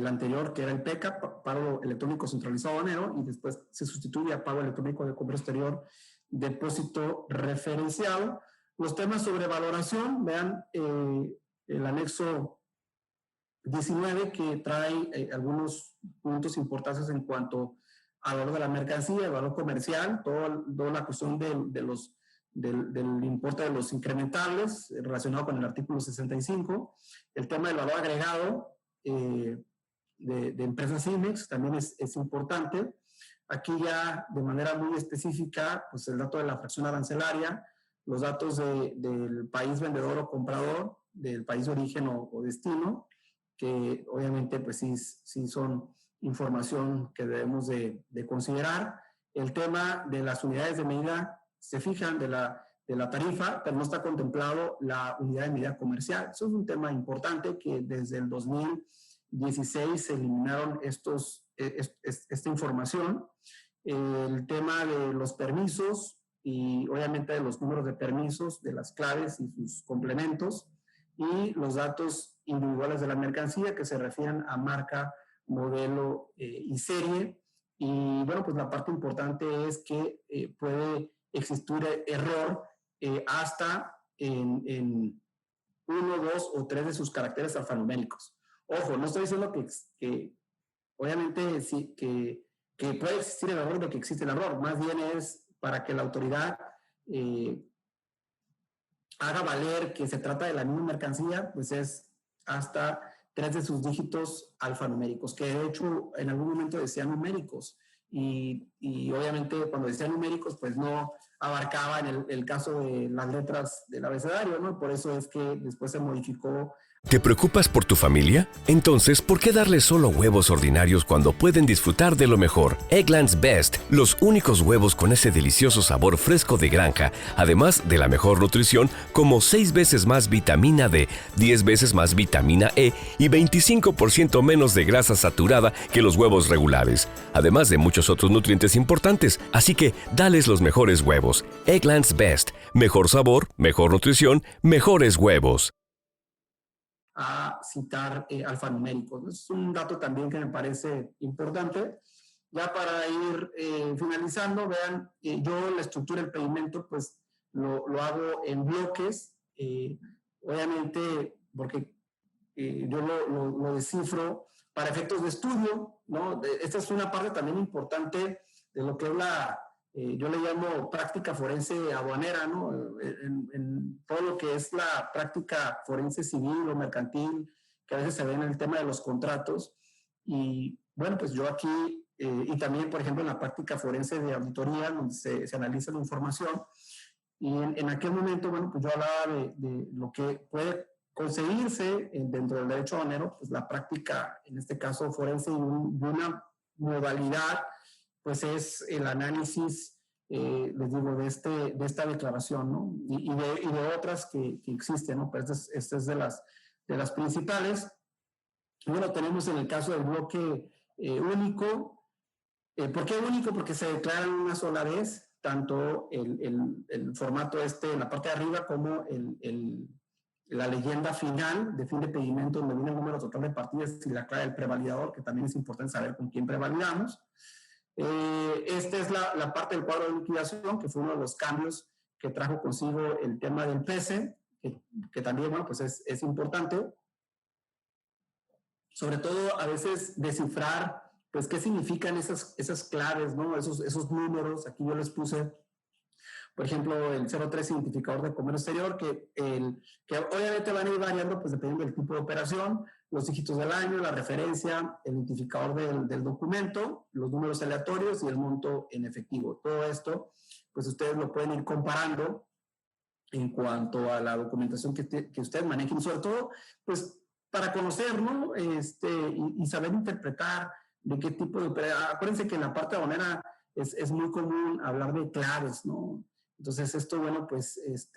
Speaker 3: anterior, que era el PECA, pago electrónico centralizado aduanero, y después se sustituye a pago electrónico de comercio exterior, depósito referenciado. Los temas sobre valoración, vean el anexo 19, que trae algunos puntos importantes en cuanto al valor de la mercancía, el valor comercial, toda la cuestión del importe de los incrementables relacionado con el artículo 65, el tema del valor agregado de empresas IMEX también es importante. Aquí ya de manera muy específica, pues el dato de la fracción arancelaria, los datos del país vendedor o comprador, del país de origen o destino, que obviamente pues sí son información que debemos de considerar. El tema de las unidades de medida, se fijan de la tarifa, pero no está contemplado la unidad de medida comercial. Eso es un tema importante que desde el 2016 se eliminaron esta información. El tema de los permisos y obviamente de los números de permisos, de las claves y sus complementos, y los datos individuales de la mercancía que se refieren a marca, modelo y serie. Y bueno, pues la parte importante es que puede existir error hasta en 1, 2 o 3 de sus caracteres alfanuméricos. Ojo, no estoy diciendo que obviamente sí, que puede existir el error de que existe el error, más bien es para que la autoridad haga valer que se trata de la misma mercancía, pues es hasta 3 de sus dígitos alfanuméricos, que de hecho en algún momento decían numéricos, y obviamente cuando decían numéricos pues no abarcaba en el caso de las letras del abecedario, ¿no? Por eso es que después se modificó.
Speaker 4: ¿Te preocupas por tu familia? Entonces, ¿por qué darles solo huevos ordinarios cuando pueden disfrutar de lo mejor? Eggland's Best, los únicos huevos con ese delicioso sabor fresco de granja, además de la mejor nutrición, como 6 veces más vitamina D, 10 veces más vitamina E y 25% menos de grasa saturada que los huevos regulares, además de muchos otros nutrientes importantes. Así que, dales los mejores huevos. Eggland's Best, mejor sabor, mejor nutrición, mejores huevos.
Speaker 3: A citar alfanuméricos. Es un dato también que me parece importante. Ya para ir finalizando, vean, yo la estructura del pedimento pues lo hago en bloques, obviamente porque yo lo descifro para efectos de estudio, ¿no? Esta es una parte también importante de lo que es yo le llamo práctica forense aduanera, ¿no? En todo lo que es la práctica forense civil o mercantil, que a veces se ve en el tema de los contratos. Y bueno, pues yo aquí, y también, por ejemplo, en la práctica forense de auditoría, donde se analiza la información. Y en aquel momento, bueno, pues yo hablaba de lo que puede conseguirse dentro del derecho aduanero, pues la práctica, en este caso forense, y una modalidad pues es el análisis, les digo, de esta declaración, ¿no? Y de otras que existen, ¿no? Pero esta es de las principales. Bueno, tenemos en el caso del bloque único. ¿Por qué único? Porque se declaran una sola vez, tanto el formato en la parte de arriba como la leyenda final de fin de pedimento, donde viene el número total de partidas y la clave del prevalidador, que también es importante saber con quién prevalidamos. Esta es la parte del cuadro de liquidación, que fue uno de los cambios que trajo consigo el tema del PESE, que también, bueno, pues es importante. Sobre todo, a veces, descifrar, pues, qué significan esas claves, ¿no? Esos números. Aquí yo les puse, por ejemplo, el 03 identificador de comercio exterior, que obviamente van a ir variando, pues, dependiendo del tipo de operación, los dígitos del año, la referencia, el identificador del documento, los números aleatorios y el monto en efectivo. Todo esto, pues ustedes lo pueden ir comparando en cuanto a la documentación que ustedes manejen, y sobre todo, pues para conocer, ¿no? Y saber interpretar de qué tipo de operación. Acuérdense que en la parte aduanera es muy común hablar de claves, ¿no? Entonces esto, bueno, pues es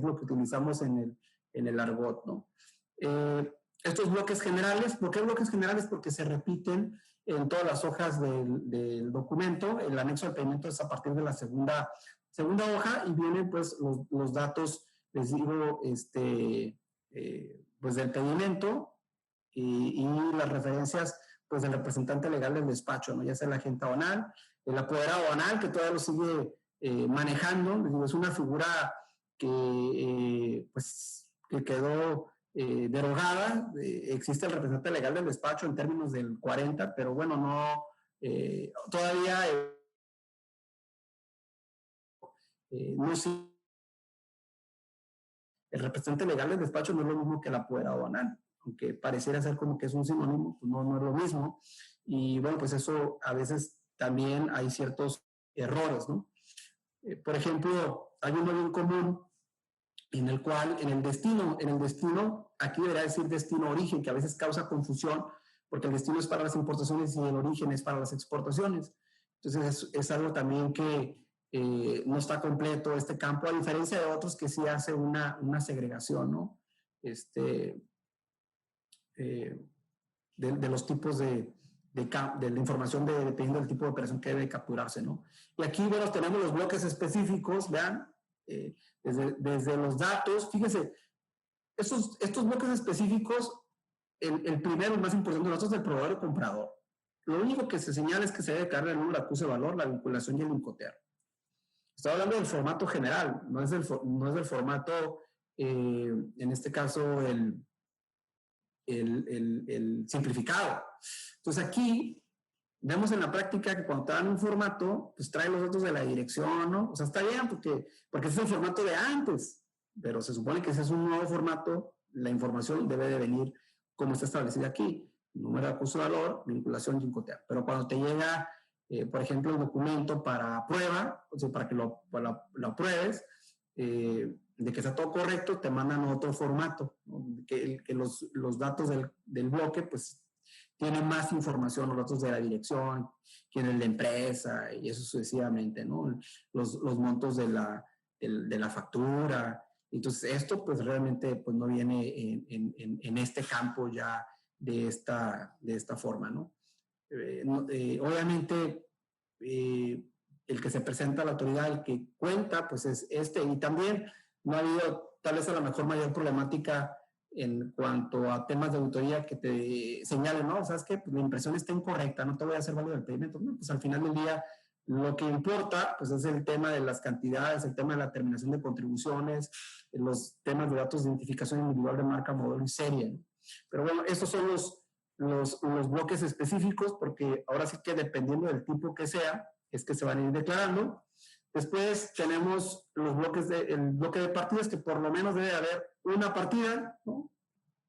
Speaker 3: lo que utilizamos en el argot, ¿no? Estos bloques generales, ¿por qué bloques generales? Porque se repiten en todas las hojas del documento. El anexo del pedimento es a partir de la segunda hoja y vienen pues los datos, les digo, pues del pedimento y las referencias pues del representante legal del despacho, ¿no? Ya sea el agente aduanal, el apoderado aduanal, que todavía lo sigue manejando. Les digo, es una figura que quedó derogada. Existe el representante legal del despacho en términos del 40, pero bueno, no, todavía no sé. El representante legal del despacho no es lo mismo que el apoderado aduanal, aunque pareciera ser como que es un sinónimo, pues no es lo mismo. Y bueno, pues eso a veces también hay ciertos errores, ¿no? Por ejemplo, hay uno bien común en el cual en el destino, aquí debería decir destino origen, que a veces causa confusión, porque el destino es para las importaciones y el origen es para las exportaciones. Entonces es algo también que no está completo este campo, a diferencia de otros que sí hace una segregación, ¿no? De los tipos de la información dependiendo del tipo de operación que debe capturarse, ¿no? Y aquí, bueno, tenemos los bloques específicos, vean, desde los datos, fíjense, estos bloques específicos, el primero, el más importante de nosotros, es el proveedor y comprador. Lo único que se señala es que se debe declarar el número de acuse de valor, la vinculación y el incoterm. Estoy hablando del formato general, no es del formato, en este caso, el simplificado. Entonces aquí vemos en la práctica que cuando te dan un formato, pues trae los datos de la dirección, ¿no? O sea, está bien porque ese es el formato de antes, pero se supone que ese es un nuevo formato, la información debe de venir como está establecida aquí, número de acuse de valor, vinculación y incoterm. Pero cuando te llega, por ejemplo, el documento para prueba, o sea, para que lo apruebes, de que está todo correcto, te mandan otro formato, ¿no? que los datos del bloque, pues, tienen más información, los datos de la dirección, quién es la empresa, y eso sucesivamente, ¿no? Los montos de la factura. Entonces, esto, pues, realmente, pues, no viene en este campo ya de esta forma, ¿no? Obviamente, el que se presenta a la autoridad, el que cuenta, pues es y también no ha habido tal vez a lo mejor mayor problemática en cuanto a temas de auditoría que te señalen, ¿no? ¿Sabes qué? Pues la impresión está incorrecta, no te voy a hacer válido el pedimento. No, pues al final del día lo que importa pues es el tema de las cantidades, el tema de la terminación de contribuciones, los temas de datos de identificación individual de marca, modelo y serie, ¿no? Pero bueno, estos son los bloques específicos, porque ahora sí que dependiendo del tipo que sea, es que se van a ir declarando. Después tenemos el bloque de partidas, que por lo menos debe haber una partida, ¿no?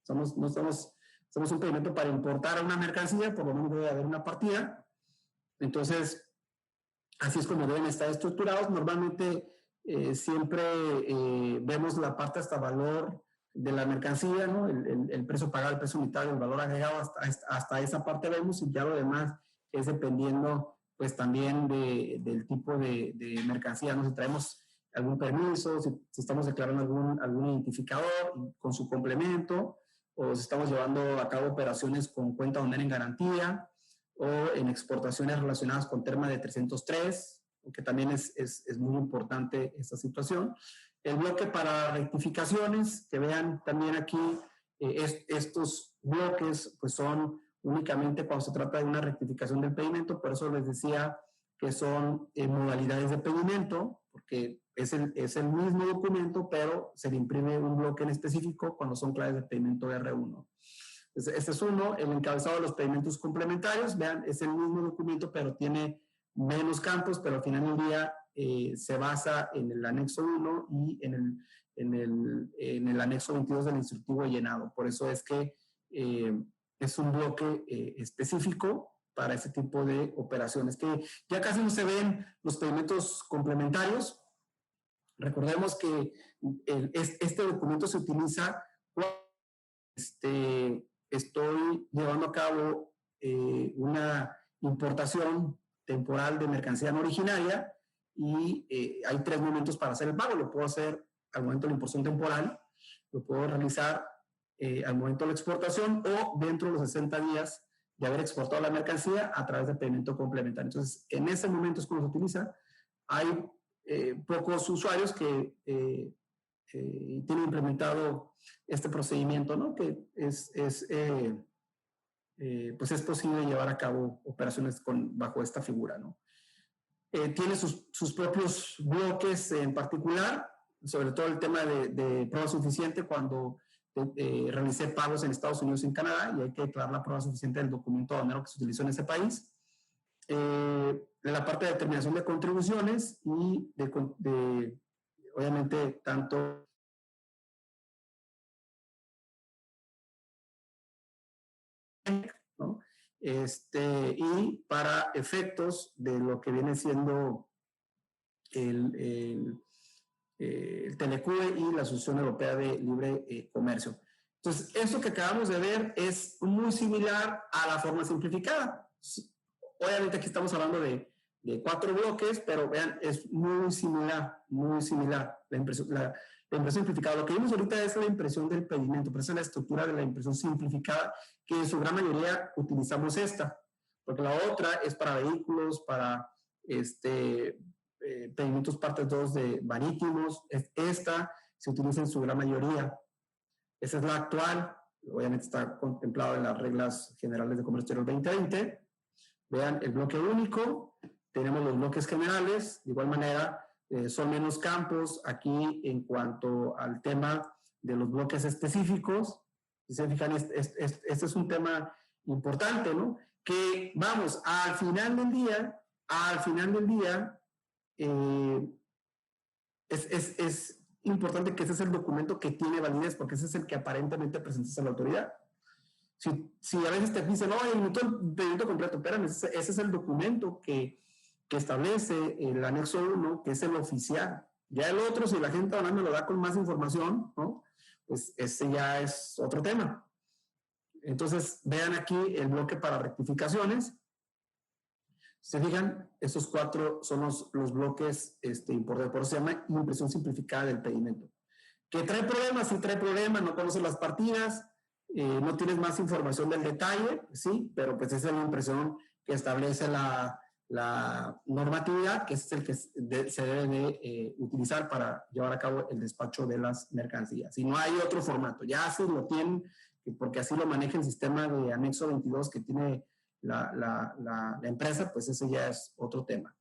Speaker 3: Somos un pedimento para importar una mercancía, por lo menos debe haber una partida. Entonces, así es como deben estar estructurados. Normalmente siempre vemos la parte hasta valor de la mercancía, ¿no? El precio pagado, el precio unitario, el valor agregado, hasta esa parte vemos, y ya lo demás es dependiendo pues también del tipo de mercancía, ¿no? Si traemos algún permiso, si estamos declarando algún identificador con su complemento, o si estamos llevando a cabo operaciones con cuenta aduanera en garantía, o en exportaciones relacionadas con terma de 303, que también es muy importante esta situación. El bloque para rectificaciones, que vean también aquí, estos bloques pues son únicamente cuando se trata de una rectificación del pedimento. Por eso les decía que son modalidades de pedimento, porque es el mismo documento, pero se le imprime un bloque en específico cuando son claves de pedimento R1. Este es uno. El encabezado de los pedimentos complementarios, vean, es el mismo documento, pero tiene menos campos, pero al final del día se basa en el anexo 1 y en el anexo 22 del instructivo llenado. Por eso es que es un bloque específico para ese tipo de operaciones, que ya casi no se ven los pedimentos complementarios. Recordemos que este documento se utiliza cuando estoy llevando a cabo una importación temporal de mercancía no originaria, y hay 3 momentos para hacer el pago. Lo puedo hacer al momento de la importación temporal, lo puedo realizar al momento de la exportación, o dentro de los 60 días de haber exportado la mercancía a través de pedimento complementario. Entonces, en ese momento es cuando se utiliza. Hay pocos usuarios que tienen implementado este procedimiento, ¿no? Que pues es posible llevar a cabo operaciones bajo esta figura, ¿no? Tiene sus propios bloques en particular, sobre todo el tema de prueba suficiente cuando realicé pagos en Estados Unidos y en Canadá, y hay que declarar la prueba suficiente del documento aduanero que se utilizó en ese país. La parte de determinación de contribuciones y obviamente tanto ¿no? Y para efectos de lo que viene siendo el Telecue y la Asociación Europea de Libre Comercio. Entonces, esto que acabamos de ver es muy similar a la forma simplificada. Obviamente aquí estamos hablando de 4 bloques, pero vean, es muy similar la impresión simplificada. Lo que vimos ahorita es la impresión del pedimento, pero esa es la estructura de la impresión simplificada, que en su gran mayoría utilizamos esta, porque la otra es para vehículos, para pedimentos partes 2 de marítimos. Esta se utiliza en su gran mayoría. Esa es la actual, obviamente está contemplado en las reglas generales de comercio exterior 2020. Vean el bloque único, tenemos los bloques generales, de igual manera son menos campos aquí en cuanto al tema de los bloques específicos. Si se fijan, este es un tema importante, ¿no? Que vamos, al final del día, es importante que ese es el documento que tiene validez, porque ese es el que aparentemente presentas a la autoridad. Si a veces te dicen, no, el pedimento completo, espérame, ese es el documento que establece el anexo 1, que es el oficial. Ya el otro, si la gente ahora me lo da con más información, ¿no? Pues ese ya es otro tema. Entonces, vean aquí el bloque para rectificaciones. Se fijan, estos 4 son los bloques importantes, por eso se llama impresión simplificada del pedimento. ¿Que trae problemas? Sí trae problemas, no conoces las partidas, no tienes más información del detalle, sí, pero pues esa es la impresión que establece la normatividad, que es el que se debe de utilizar para llevar a cabo el despacho de las mercancías. Si no hay otro formato, ya si lo tienen, porque así lo maneja el sistema de anexo 22 que tiene la empresa, pues ese ya es otro tema.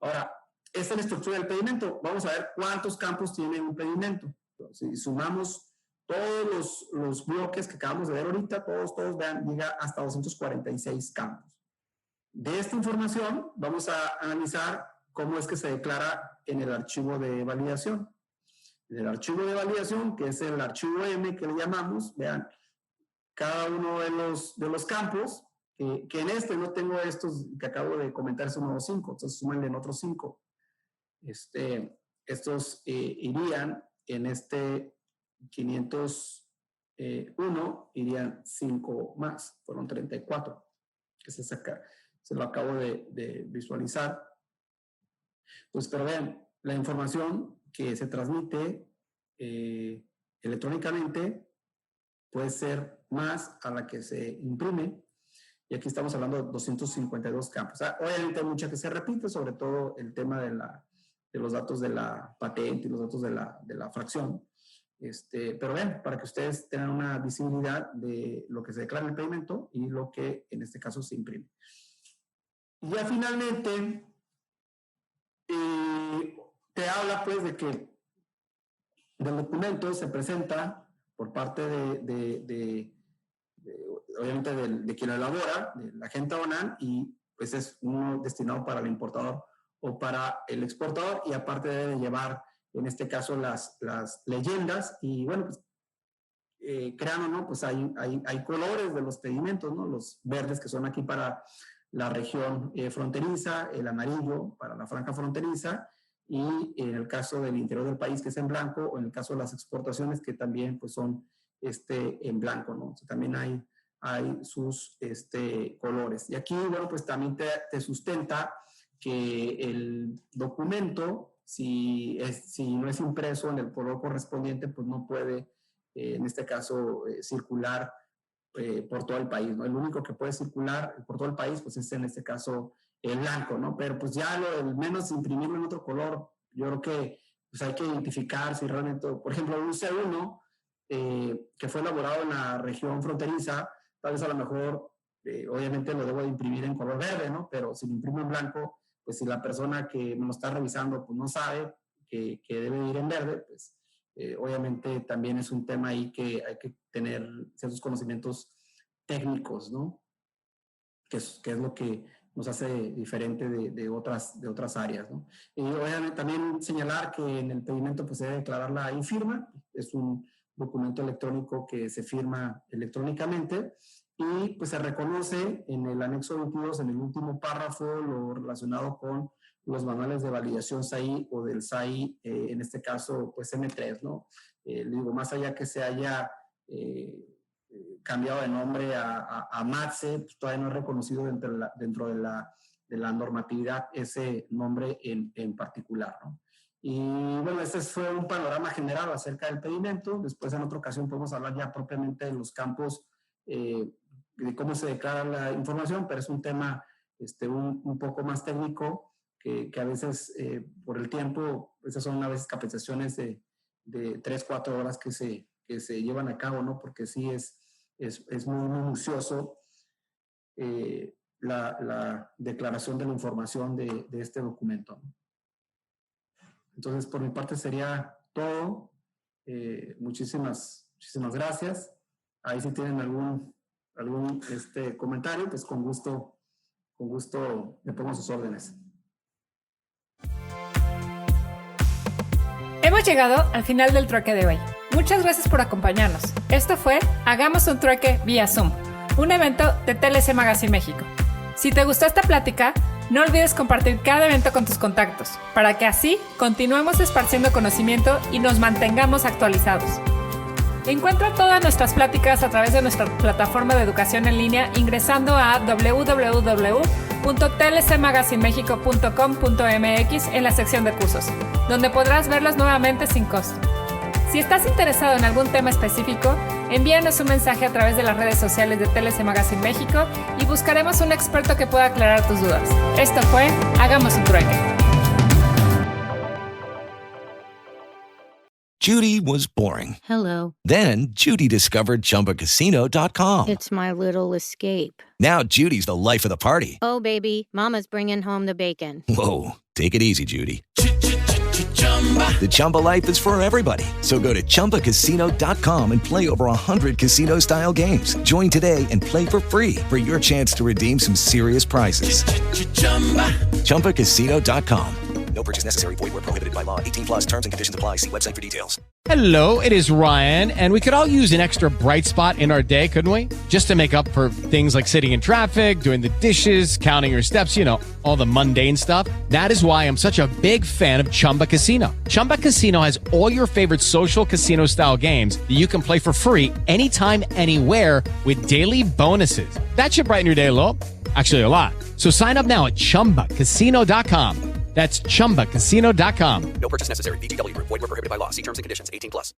Speaker 3: Ahora, esta es la estructura del pedimento. Vamos a ver cuántos campos tiene un pedimento. Si sumamos todos los bloques que acabamos de ver ahorita, todos vean, llega hasta 246 campos. De esta información vamos a analizar cómo es que se declara en el archivo de validación. En el archivo de validación, que es el archivo M que le llamamos, vean, cada uno de los campos, que en no tengo estos que acabo de comentar, son nuevos 5, entonces súmenle en otros 5. Estos irían en 501, irían 5 más, fueron 34, que se lo acabo de visualizar. Pues, pero vean, la información que se transmite electrónicamente puede ser más a la que se imprime, y aquí estamos hablando de 252 campos. Obviamente hay mucha que se repite, sobre todo el tema de los datos de la patente y los datos de la fracción. Pero ven, para que ustedes tengan una visibilidad de lo que se declara en el pedimento y lo que en este caso se imprime. Y ya finalmente te habla pues de que del documento se presenta por parte obviamente de quien lo elabora, de la agente aduanal, y pues es uno destinado para el importador o para el exportador, y aparte debe llevar en este caso las leyendas. Y bueno, pues crean o no, pues hay colores de los pedimentos, ¿no? Los verdes que son aquí para la región fronteriza, el amarillo para la franja fronteriza, y en el caso del interior del país, que es en blanco, o en el caso de las exportaciones, que también pues son en blanco, ¿no? O sea, también hay sus colores. Y aquí, bueno, pues también te sustenta que el documento, si no es impreso en el color correspondiente, pues no puede, en este caso, circular por todo el país, ¿no? El único que puede circular por todo el país, pues es en este caso el blanco, ¿no? Pero pues ya el menos imprimirlo en otro color, yo creo que pues hay que identificar si realmente, por ejemplo, un C1 que fue elaborado en la región fronteriza, tal vez a lo mejor, obviamente lo debo de imprimir en color verde, ¿no? Pero si lo imprimo en blanco, pues si la persona que me lo está revisando pues no sabe que debe ir en verde, pues obviamente también es un tema ahí que hay que tener ciertos conocimientos técnicos, ¿no? Que es lo que nos hace diferente de otras áreas, ¿no? Y obviamente también señalar que en el pedimento pues se debe declarar la e-firma, es un documento electrónico que se firma electrónicamente y pues se reconoce en el anexo 22, en el último párrafo, lo relacionado con los manuales de validación SAI o del SAI, en este caso pues M3, ¿no? Digo, más allá que se haya cambiado de nombre a MATSE, pues todavía no es reconocido dentro de la normatividad ese nombre en particular, ¿no? Y bueno, este fue un panorama general acerca del pedimento. Después en otra ocasión podemos hablar ya propiamente de los campos, de cómo se declara la información, pero es un tema un poco más técnico que a veces por el tiempo, esas son a veces capacitaciones de 3-4 horas que se llevan a cabo, ¿no? Porque sí es muy minucioso la declaración de la información de este documento, ¿no? Entonces, por mi parte sería todo. Muchísimas gracias. Ahí si tienen algún comentario, pues con gusto le pongo sus órdenes.
Speaker 6: Hemos llegado al final del trueque de hoy. Muchas gracias por acompañarnos. Esto fue Hagamos un trueque vía Zoom, un evento de TLC Magazine México. Si te gustó esta plática, no olvides compartir cada evento con tus contactos, para que así continuemos esparciendo conocimiento y nos mantengamos actualizados. Encuentra todas nuestras pláticas a través de nuestra plataforma de educación en línea ingresando a www.tlcmagazinemexico.com.mx en la sección de cursos, donde podrás verlos nuevamente sin costo. Si estás interesado en algún tema específico, envíanos un mensaje a través de las redes sociales de TLC Magazine México y buscaremos un experto que pueda aclarar tus dudas. Esto fue Hagamos un trueque.
Speaker 7: Judy was boring.
Speaker 8: Hello.
Speaker 7: Then Judy discovered ChumbaCasino.com.
Speaker 8: It's my little escape.
Speaker 7: Now Judy's the life of the party.
Speaker 8: Oh, baby, mama's bringing home the bacon.
Speaker 7: Whoa, take it easy, Judy. The Chumba life is for everybody. So go to ChumbaCasino.com and play over 100 casino-style games. Join today and play for free for your chance to redeem some serious prizes. ChumbaCasino.com. No purchase necessary. Void where prohibited by law. 18 plus terms and conditions apply. See website for details.
Speaker 9: Hello, it is Ryan, and we could all use an extra bright spot in our day, couldn't we? Just to make up for things like sitting in traffic, doing the dishes, counting your steps, you know, all the mundane stuff. That is why I'm such a big fan of Chumba Casino. Chumba Casino has all your favorite social casino-style games that you can play for free anytime, anywhere with daily bonuses. That should brighten your day a little. Actually, a lot. So sign up now at ChumbaCasino.com. That's ChumbaCasino.com.
Speaker 4: No purchase necessary. VGW Group. Void where prohibited by law. See terms and conditions. 18 plus.